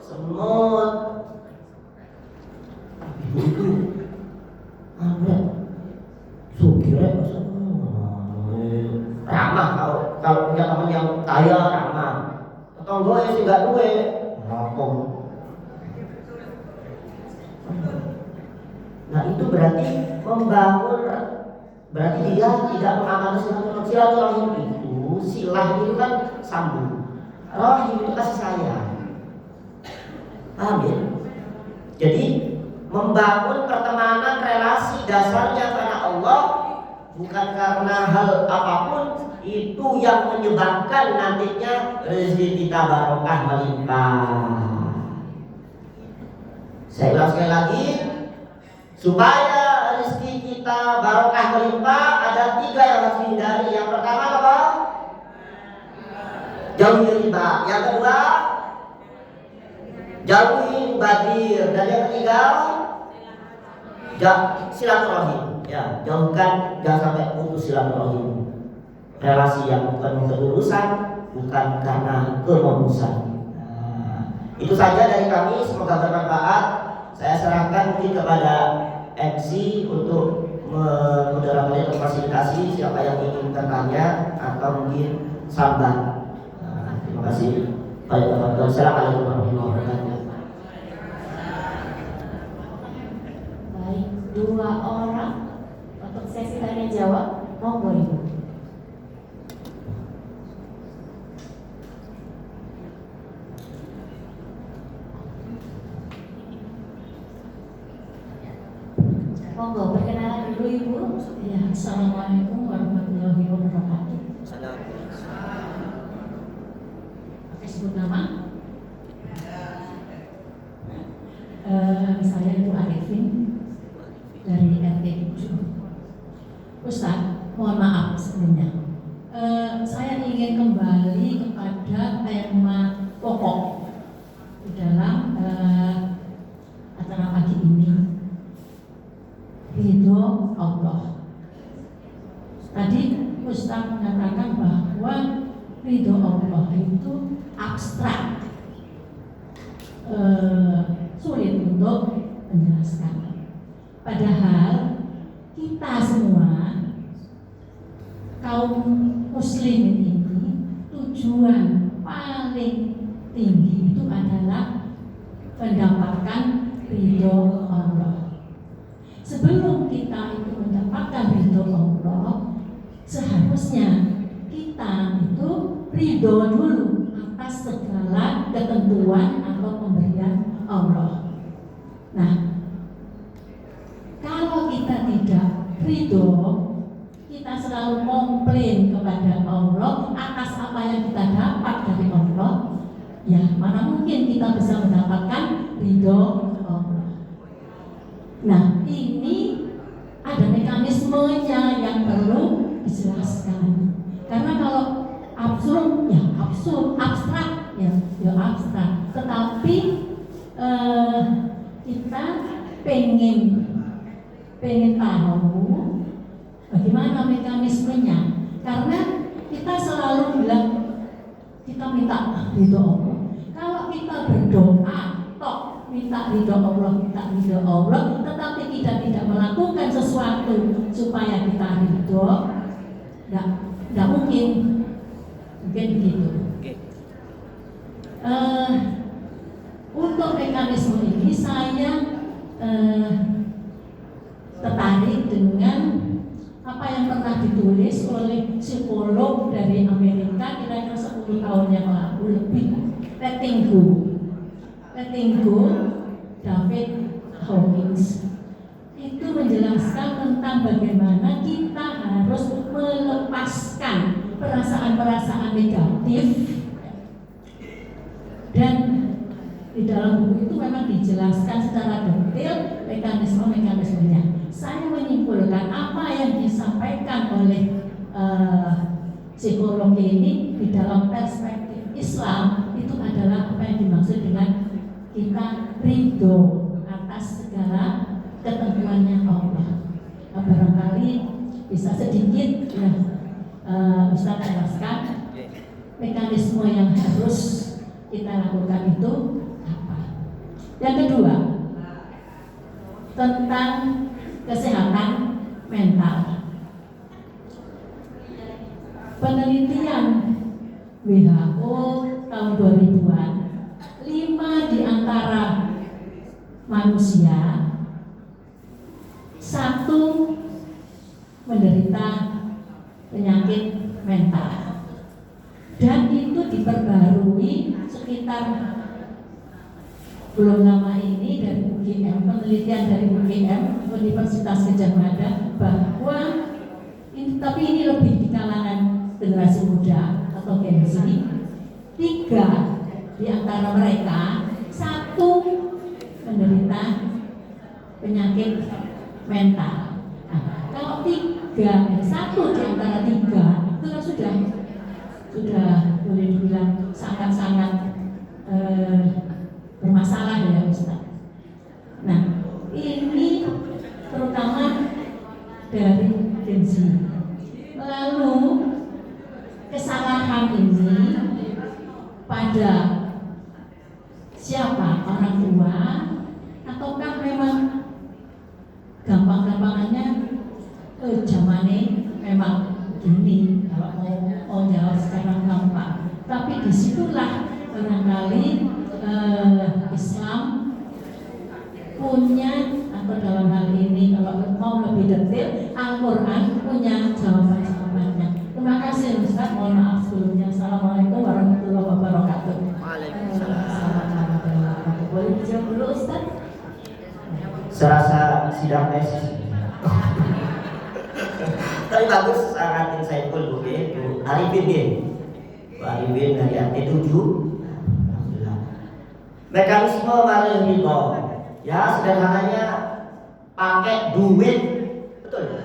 semut. Ibu itu sugire ramah, kalau punya teman yang kaya ramah. Tetangga yang sih gak duwe ngomong. Nah itu berarti membangun, berarti dia tidak mengamalkan silaturahim. Silaturahim itu, silah itu kan sambung, rahim itu kasih sayang. Paham ya? Jadi membangun pertemanan, relasi dasarnya karena Allah, bukan karena hal apapun. Itu yang menyebabkan nantinya rezeki kita barokah melimpah. Saya ulang sekali lagi, supaya rezeki kita barokah melimpah, ada 3 yang harus dihindari. Yang pertama apa? Jauhi riba. Yang kedua, jauhi mubadir. Dan yang ketiga, silaturahim. Ya, jauhkan, jangan sampai putus silaturahim. Relasi yang bukan ketulusan, bukan karena kemodusan. Itu saja dari kami, semoga bermanfaat. Saya serahkan mungkin kepada MC untuk moderasi atau fasilitasi siapa yang ingin bertanya atau mungkin sambat. Terima kasih. Assalamualaikum warahmatullahi wabarakatuh. Baik, 2 orang untuk sesi tanya jawab. Monggo Ibu. Monggo, perkenalan dulu Ibu. Ya, Assalamualaikum warahmatullahi wabarakatuh. Oke, sebut nama. Saya Ibu Arifin dari RT 7. Ustaz, mohon maaf sebelumnya. Saya ingin kembali kepada tema pokok di dalam acara pagi ini. Ridho Allah. Tadi Ustaz mengatakan bahwa ridho Allah itu abstrak, sulit untuk menjelaskan. Padahal kita semua kaum muslimin ini tujuan paling tinggi itu adalah mendapatkan ridho Allah. Sebelum kita itu mendapatkan ridho Allah, seharusnya kita itu ridho dulu atas segala ketentuan atau pemberian Allah. Nah, kalau kita tidak ridho, kita selalu komplain kepada Allah atas apa yang kita dapat dari Allah, ya mana mungkin kita bisa mendapatkan ridho Allah. Nah, ini ada mekanismenya yang perlu dijelaskan. Karena kalau absurd, abstrak, ya abstrak. Tetapi kita pengen tahu bagaimana mekanismenya. Karena kita selalu bilang kita minta ridho Allah. Kalau kita berdoa, minta ridho Allah, tetapi kita tidak melakukan sesuatu supaya kita ridho, nggak mungkin begitu. Untuk mekanisme ini saya tertarik dengan apa yang pernah ditulis oleh psikolog dari Amerika kira-kira 10 tahun yang lalu lebih, Lettinggo, David Hawkins, itu menjelaskan tentang bagaimana kita harus melepaskan perasaan-perasaan negatif. Dan di dalam buku itu memang dijelaskan secara detail mekanisme-mekanismenya. Saya menyimpulkan apa yang disampaikan oleh psikolog ini di dalam perspektif Islam itu adalah apa yang dimaksud dengan kita ridho atas segala ketentuannya Allah. Barangkali bisa sedikit Ustaz jelaskan mekanisme yang harus kita lakukan itu apa. Yang kedua, tentang kesehatan mental. Penelitian WHO tahun 2000-an, 5 di antara manusia 1 menderita penyakit mental. Dan itu diperbarui sekitar belum lama ini dari UGM, penelitian dari UGM, Universitas Gadjah Mada, bahwa tapi ini lebih di kalangan generasi muda atau Gen Z. 3 di antara mereka 1 menderita penyakit mental. Nah, kalau 1 di antara 3 itu kan sudah boleh dibilang sangat-sangat bermasalah ya Ustaz. Nah, ini terutama dari Gen Z. Lalu kesalahan ini pada siapa? Orang tua ataukah memang gampang-gampangannya zamane memang gini kalau mau jawab secara gampang. Tapi disitulah barangkali Islam punya, atau dalam hal ini kalau mau lebih detail, Al-Quran punya jawaban-jawabannya. Terima kasih Ustaz, mohon maaf sebelumnya. Assalamualaikum warahmatullahi wabarakatuh. Waalaikumsalam. Boleh dijawab dulu Ustaz? Serasa sidang tesis. Tapi bagus, sangat insightful Bu Arifin ya. Bu Arifin dari RT7. Alhamdulillah. Mekanisme ridho. Ya sederhananya pakai duit, betul?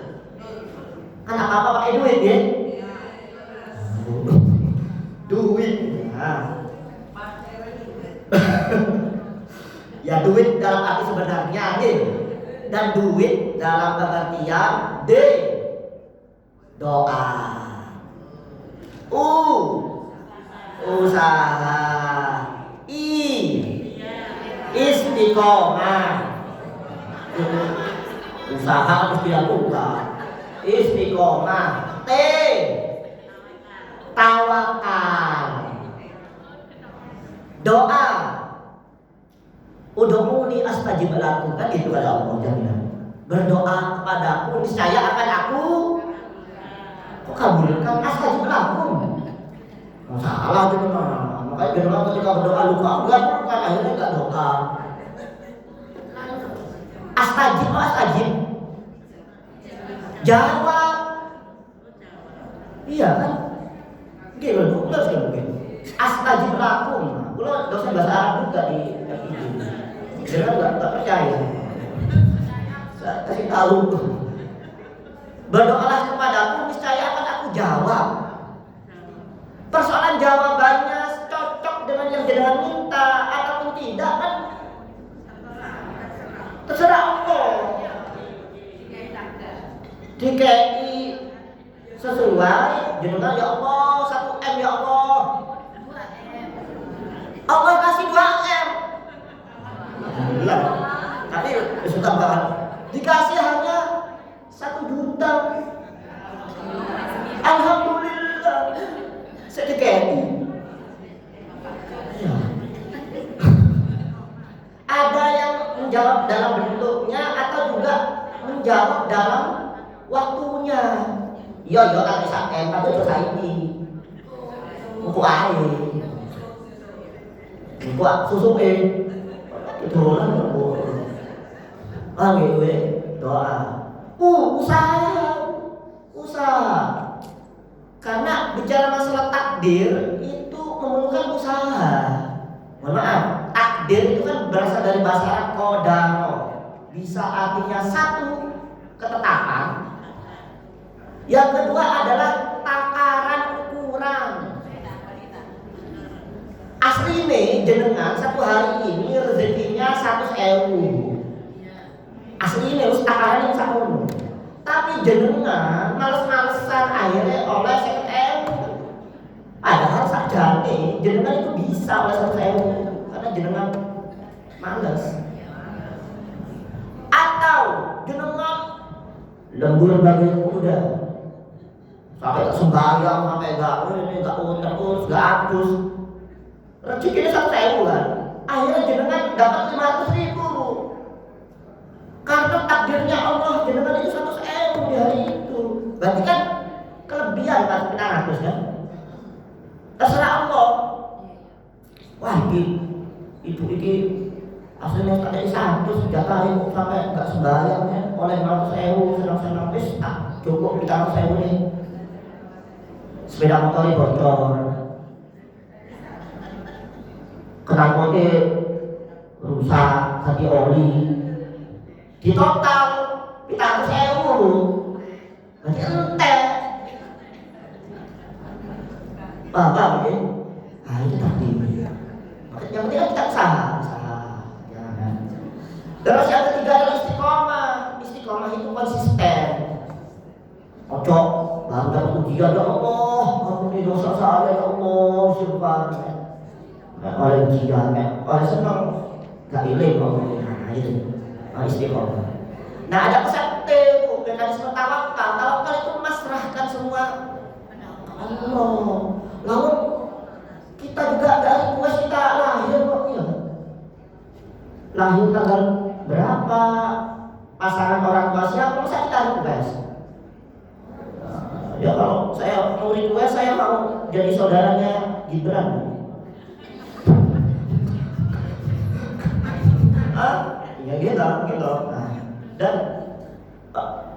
Kan apa-apa pakai duit ya? Duit. Nah. Ya duit dalam arti sebenarnya nih, dan duit dalam pengertian D, doa. Usaha. I, istiqomah. Usaha harus dilakukan. Istiqomah. T, tawakal. Doa. Udhuni astajib lakum, kan itu kata Allah jaminan. Berdoa kepadaku niscaya akan aku kabulkan. Astajib lakum. Masalah itu mah. Makanya general ketika berdoa lupa enggak, kan akhirnya enggak doa. Astajib. Jawab. Iya kan? Gila, benar sih mungkin. Astajib lakum. Kalau dosen bahasa Arab juga di FIJ. Jangan nggak percaya. Saya kasih tahu. Berdoalah kepadaku, niscaya akan aku jawab. Persoalan jawabannya cocok dengan yang jenengan minta ataupun tidak kan terserah Allah. DKI sesuai jenengan ya Allah 1 M ya Allah. Allah kasih 2 M. Alhamdulillah. Tapi suka banget. Dikasih hanya 1 juta. Alhamdulillah. Sedikit. Ya. Ada yang menjawab dalam bentuknya atau juga menjawab dalam waktunya. Iya kan bisa tapi terus ini. Buku air. Buku susu itu orang gitu doa. Usaha. Karena bicara masalah takdir itu memerlukan usaha. Mohon maaf, takdir itu kan berasal dari bahasa Arab qadar. Bisa artinya 1 ketetapan. Yang kedua adalah takaran ukuran. Asli nih jenengan 1 hari ini rezekinya 100.000. Asli ini harus takaran yang 1. Tapi jenengan males-malesan akhirnya oleh 50.000. Padahal sakjane jenengan itu bisa oleh 100.000 karena jenengan males. Atau jenengan lembur bagi kuda sampai sembahyang sampai enggak terus enggak hapus. Rezekinya 100.000 kan. Akhirnya jenengan dapat 500.000. Karena takdirnya Allah jenengan itu 100.000 di hari itu. Berarti kan kelebihan kan kita harus kan. Terserah Allah. Wah ibu ini aslinya ada 100 jatah sampai enggak sembahyang ya oleh 500.000 senang-senang wis cukup kita 100.000 nih. Sepeda motor bocor. Knalpotnya rusak, ganti oli. Di total kita 100.000. Berarti entek. Paham ya? Nah itu tadi. Yang penting kita usaha. Ya, kan? Terus yang ketiga adalah istiqomah. Istiqomah itu konsisten. Ojo baru dapat ujian ya Allah, ampuni dosa saya ya Allah, istighfar. Oleh ujian, oleh senang, gak ilim ngomongin. Nah itu, istiqomah. Nah ada pesan mekanisme tawakal. Tawakal itu masrahkan semua Allah. Lalu kita juga dari request kita lahir kok ya. Lahir tanggal berapa? Pasangan orang tua siapa? Masa kita request? Ya kalau saya mau request saya mau jadi saudaranya Gibran. Ya gitu. Nah, dan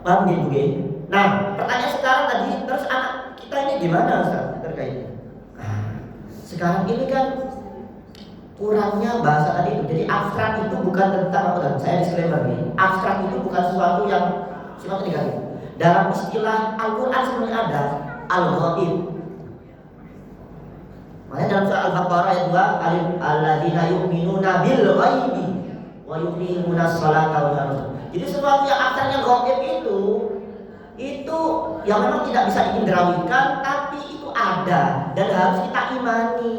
paham gitu. Nah, pertanyaan sekarang tadi terus anak kita ini gimana Ustaz terkait? Sekarang ini kan kurangnya bahasa tadi itu. Jadi abstrak itu bukan tentang apa kan? Saya disclaimer nih. Abstrak itu bukan sesuatu yang sifatnya negatif. Dalam istilah Al-Quran sebenarnya ada al-ghaib. Makanya dalam surah Al-Baqarah ayat 2, alladzina yu'minuna bil ghaibi wa yuqimuna sholata wa yutuna. Jadi sesuatu yang asalnya ghaib itu yang memang tidak bisa diindrawikan, tapi itu ada dan harus kita imani.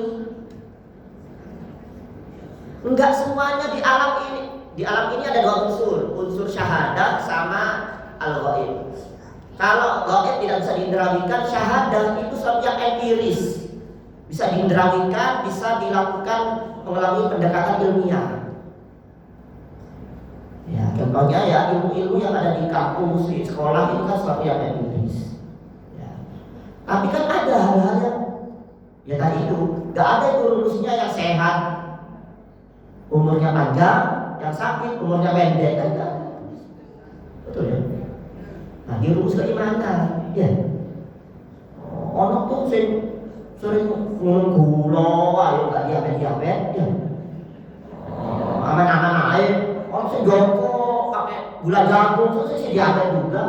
Enggak semuanya di alam ini. Di alam ini ada 2 unsur syahadah sama al-ghaib. Kalau ghaib tidak bisa diindrawikan, syahadah itu sesuatu yang empiris. Bisa diindrawikan, bisa dilakukan melalui pendekatan ilmiah. Ya, contohnya ya ilmu-ilmu yang ada di kampus, di sekolah itu kan sesuatu yang empiris. Ya. Tapi kan ada hal-hal yang ya tadi itu, gak ada itu rumusnya yang sehat, umurnya panjang, yang sakit, umurnya pendek kan? Betul ya? Nah, dirumus ke mana? Ya. Orang tuh sering ngomong gula, ayo gak diabet, ya. Aman-aman aja. Orang sing joko pakai gula jagung itu sih diambil juga.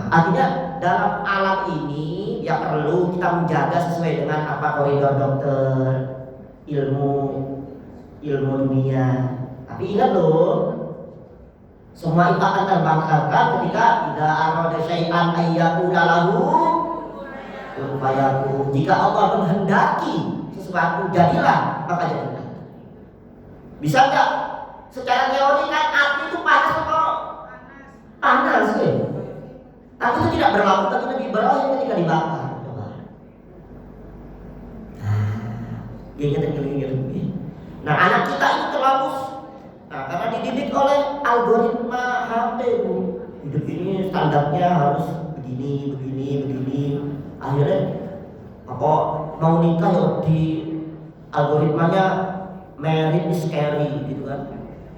Artinya dalam alam ini ya perlu kita menjaga sesuai dengan apa koridor dokter, ilmu dunia. Tapi ingat loh, semua itu akan terbangkarkan ketika idza arada syai'an ayyakuna lahu kun fayakun. Jika Allah menghendaki sesuatu jadilah, maka jadilah. Bisa enggak? Secara teori kan api itu panas atau panas sih. Tapi itu tidak berlaku ketika Nabi Ibrahim ketika dibakar. Coba. Ingat. Nah, anak kita itu terlalu karena dididik oleh algoritma HP bu. Hidup ini standarnya harus begini. Akhirnya apa mau nikah ya di algoritmanya married is scary gitu kan.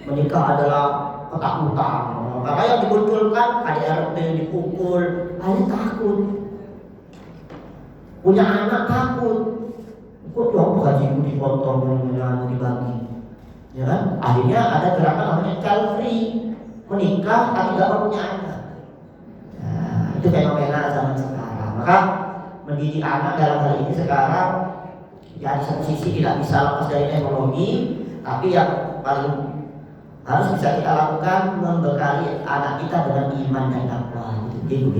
Menikah adalah ketakutan. Karena yang dimunculkan KDRT dipukul, akhirnya takut. Punya anak takut. Kok apa gajiku dipotong dengan dibagi? Ya kan? Akhirnya ada gerakan namanya child free, menikah tapi tidak mau punya anak. Nah, itu fenomena zaman sekarang. Maka mendidik anak dalam hal ini sekarang ya di satu sisi tidak bisa lepas dari teknologi, tapi yang paling harus bisa kita lakukan membekali anak kita dengan iman dan takwa. Gitu.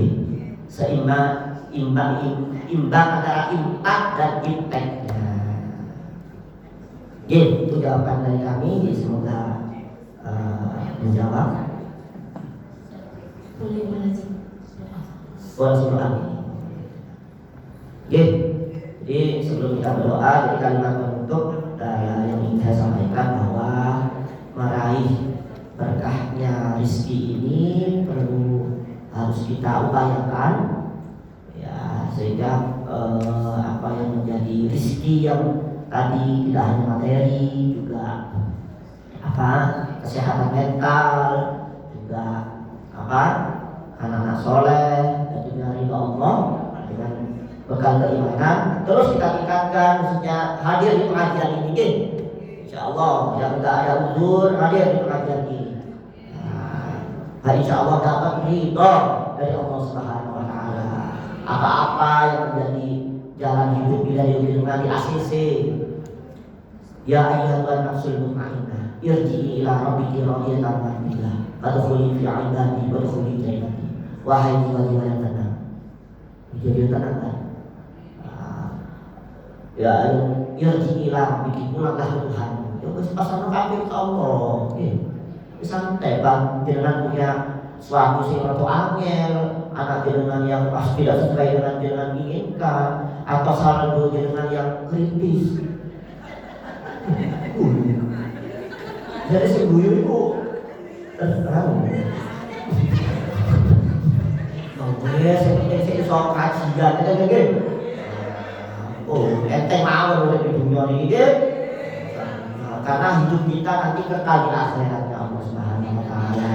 Imbang antara impact dan impact. Itu jawaban dari kami. Semoga menjawab. Boleh belajar. Boleh sebelum jadi sebelum kita berdoa, jadi kalimat penutup yang ingin saya sampaikan bahwa meraih berkahnya rezeki ini harus kita upayakan ya, sehingga apa yang menjadi rezeki yang tadi tidak hanya materi, juga apa kesehatan mental, juga apa anak-anak soleh, dan juga ridho Allah dengan bekal keimanan. Terus kita tingkatkan, maksudnya hadir di pengajian ini, insya Allah yang tidak ada uzur hadir di pengajian ini. Nah, insya Allah dapat ridho dari Allah Subhanahu Wa Taala. Apa-apa yang menjadi jalan hidup kita dengan di ACC. Ya ayyuhan nafsul mutmainnah, irji'i ila rabbiki radiyatan mardiyah, fadkhuli fi 'ibadi wadkhuli jannati. Wahai jiwa-jiwa yang tenang. Jadi tenang kan? Ya irji'i ila rabbiki, pulanglah ke Tuhan. Ya wis pasrah kabeh ke Allah. Nggih. Wis santai Bang, jenengan punya suatu sing rada angel, anak jenengan yang pas tidak sesuai dengan jenengan inginkan, atau saldo jenengan yang kritis. Jadi si guyu itu terang. Oke, saya soal kajian kita gini. Oh, enteng mawon udah di dunia ini deh. Karena hidup kita nanti kekal di akhiratnya Allah Subhanahu Wa Taala.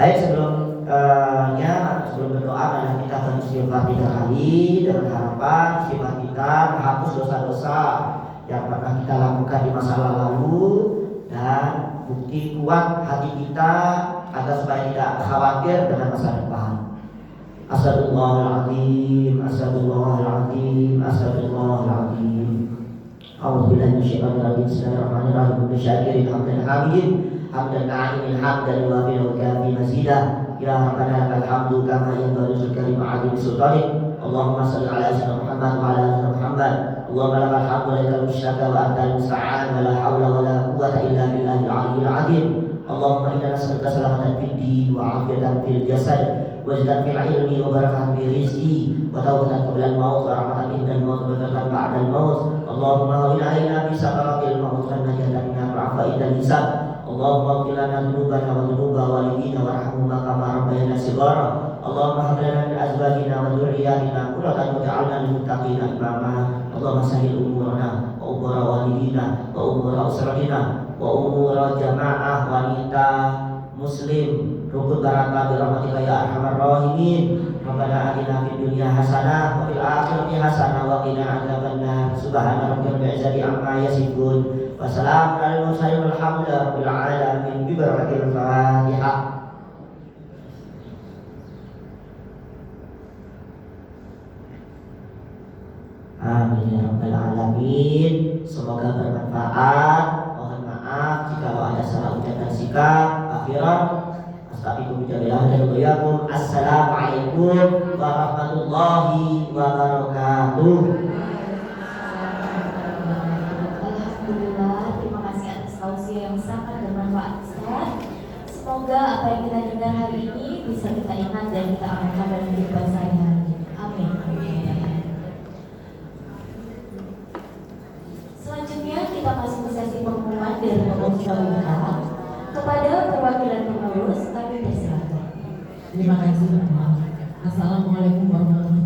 Baik, sebelum berdoa dan kita beristighfar 3 kali dengan harapan istighfar kita menghapus dosa-dosa yang pernah kita lakukan di masa lalu dan bukti kuat hati kita agar supaya tidak khawatir dengan masa depan. Astagfirullahaladzim, astagfirullahaladzim, astagfirullahaladzim. A'udzubillahi minasyaitonir rajim. Bismillahirrahmanirrahim. Syakirin hamdan hamidin, hamdan na'imin, hamdan wafi'il wa kafi mazidah. Ya Rabbana lakal hamdu kama yanbaghi li karim 'azim sultanik. Allahumma shalli ala sayyidina Muhammad wa ala ali Muhammad. Allahumma lakal hamdu wa lakal musyraka wa antal musta'an wa la haula wa la quwwata illa billahil 'aliyyil 'azim. Allahumma inna nas'aluka salamatan fid din wa 'afiyatan fil jasad wa zidatan fil 'ilmi wa barakatan fil rizqi wa tawbatan qabla al-maut wa rahmatan indal maut wa barakatan ba'da al-maut. Allahumma hawwin 'alaina bi sakaratil maut wa najatan min al-'afa'il hisab. Allahumma ighfir lana dhunubana wa dhunuba walidina warhamhuma kama rabbayana shighara. Allahumma hab lana min azwajina wa dhurriyyatina qurrata waj'alna lil muttaqina imama. Allahumma sahhil umurana wa umura walidina wa umura usratina wa umura jamaah wanita muslim rukun baraka bi rahmatika ya arhamar rahimin. Rabbana atina fid dunya hasanah wa fil akhirati hasanah wa qina adzabannar. Subhana rabbika rabbil izzati amma yasifun Wassalamu alaikum warahmatullahi wabarakatuh. Bibarakatil Fatihah. Amin ya rabbal alamin. Semoga bermanfaat. Mohon maaf jika ada salah ucap dan sikap. Akhiran astagfirullah dan wayakum. Assalamualaikum warahmatullahi wabarakatuh. Alhamdulillah, terima kasih atas tausiah yang sangat bermanfaat Ustaz. Semoga apa yang kita dengar hari ini bisa kita ingat dan kita amalkan dalam kehidupan sehari-hari. Amin. Selanjutnya kita masuk ke sesi pengumuman dari pemerintah. Kepada perwakilan pengurus kami persilakan. Terima kasih. Assalamualaikum warahmatullahi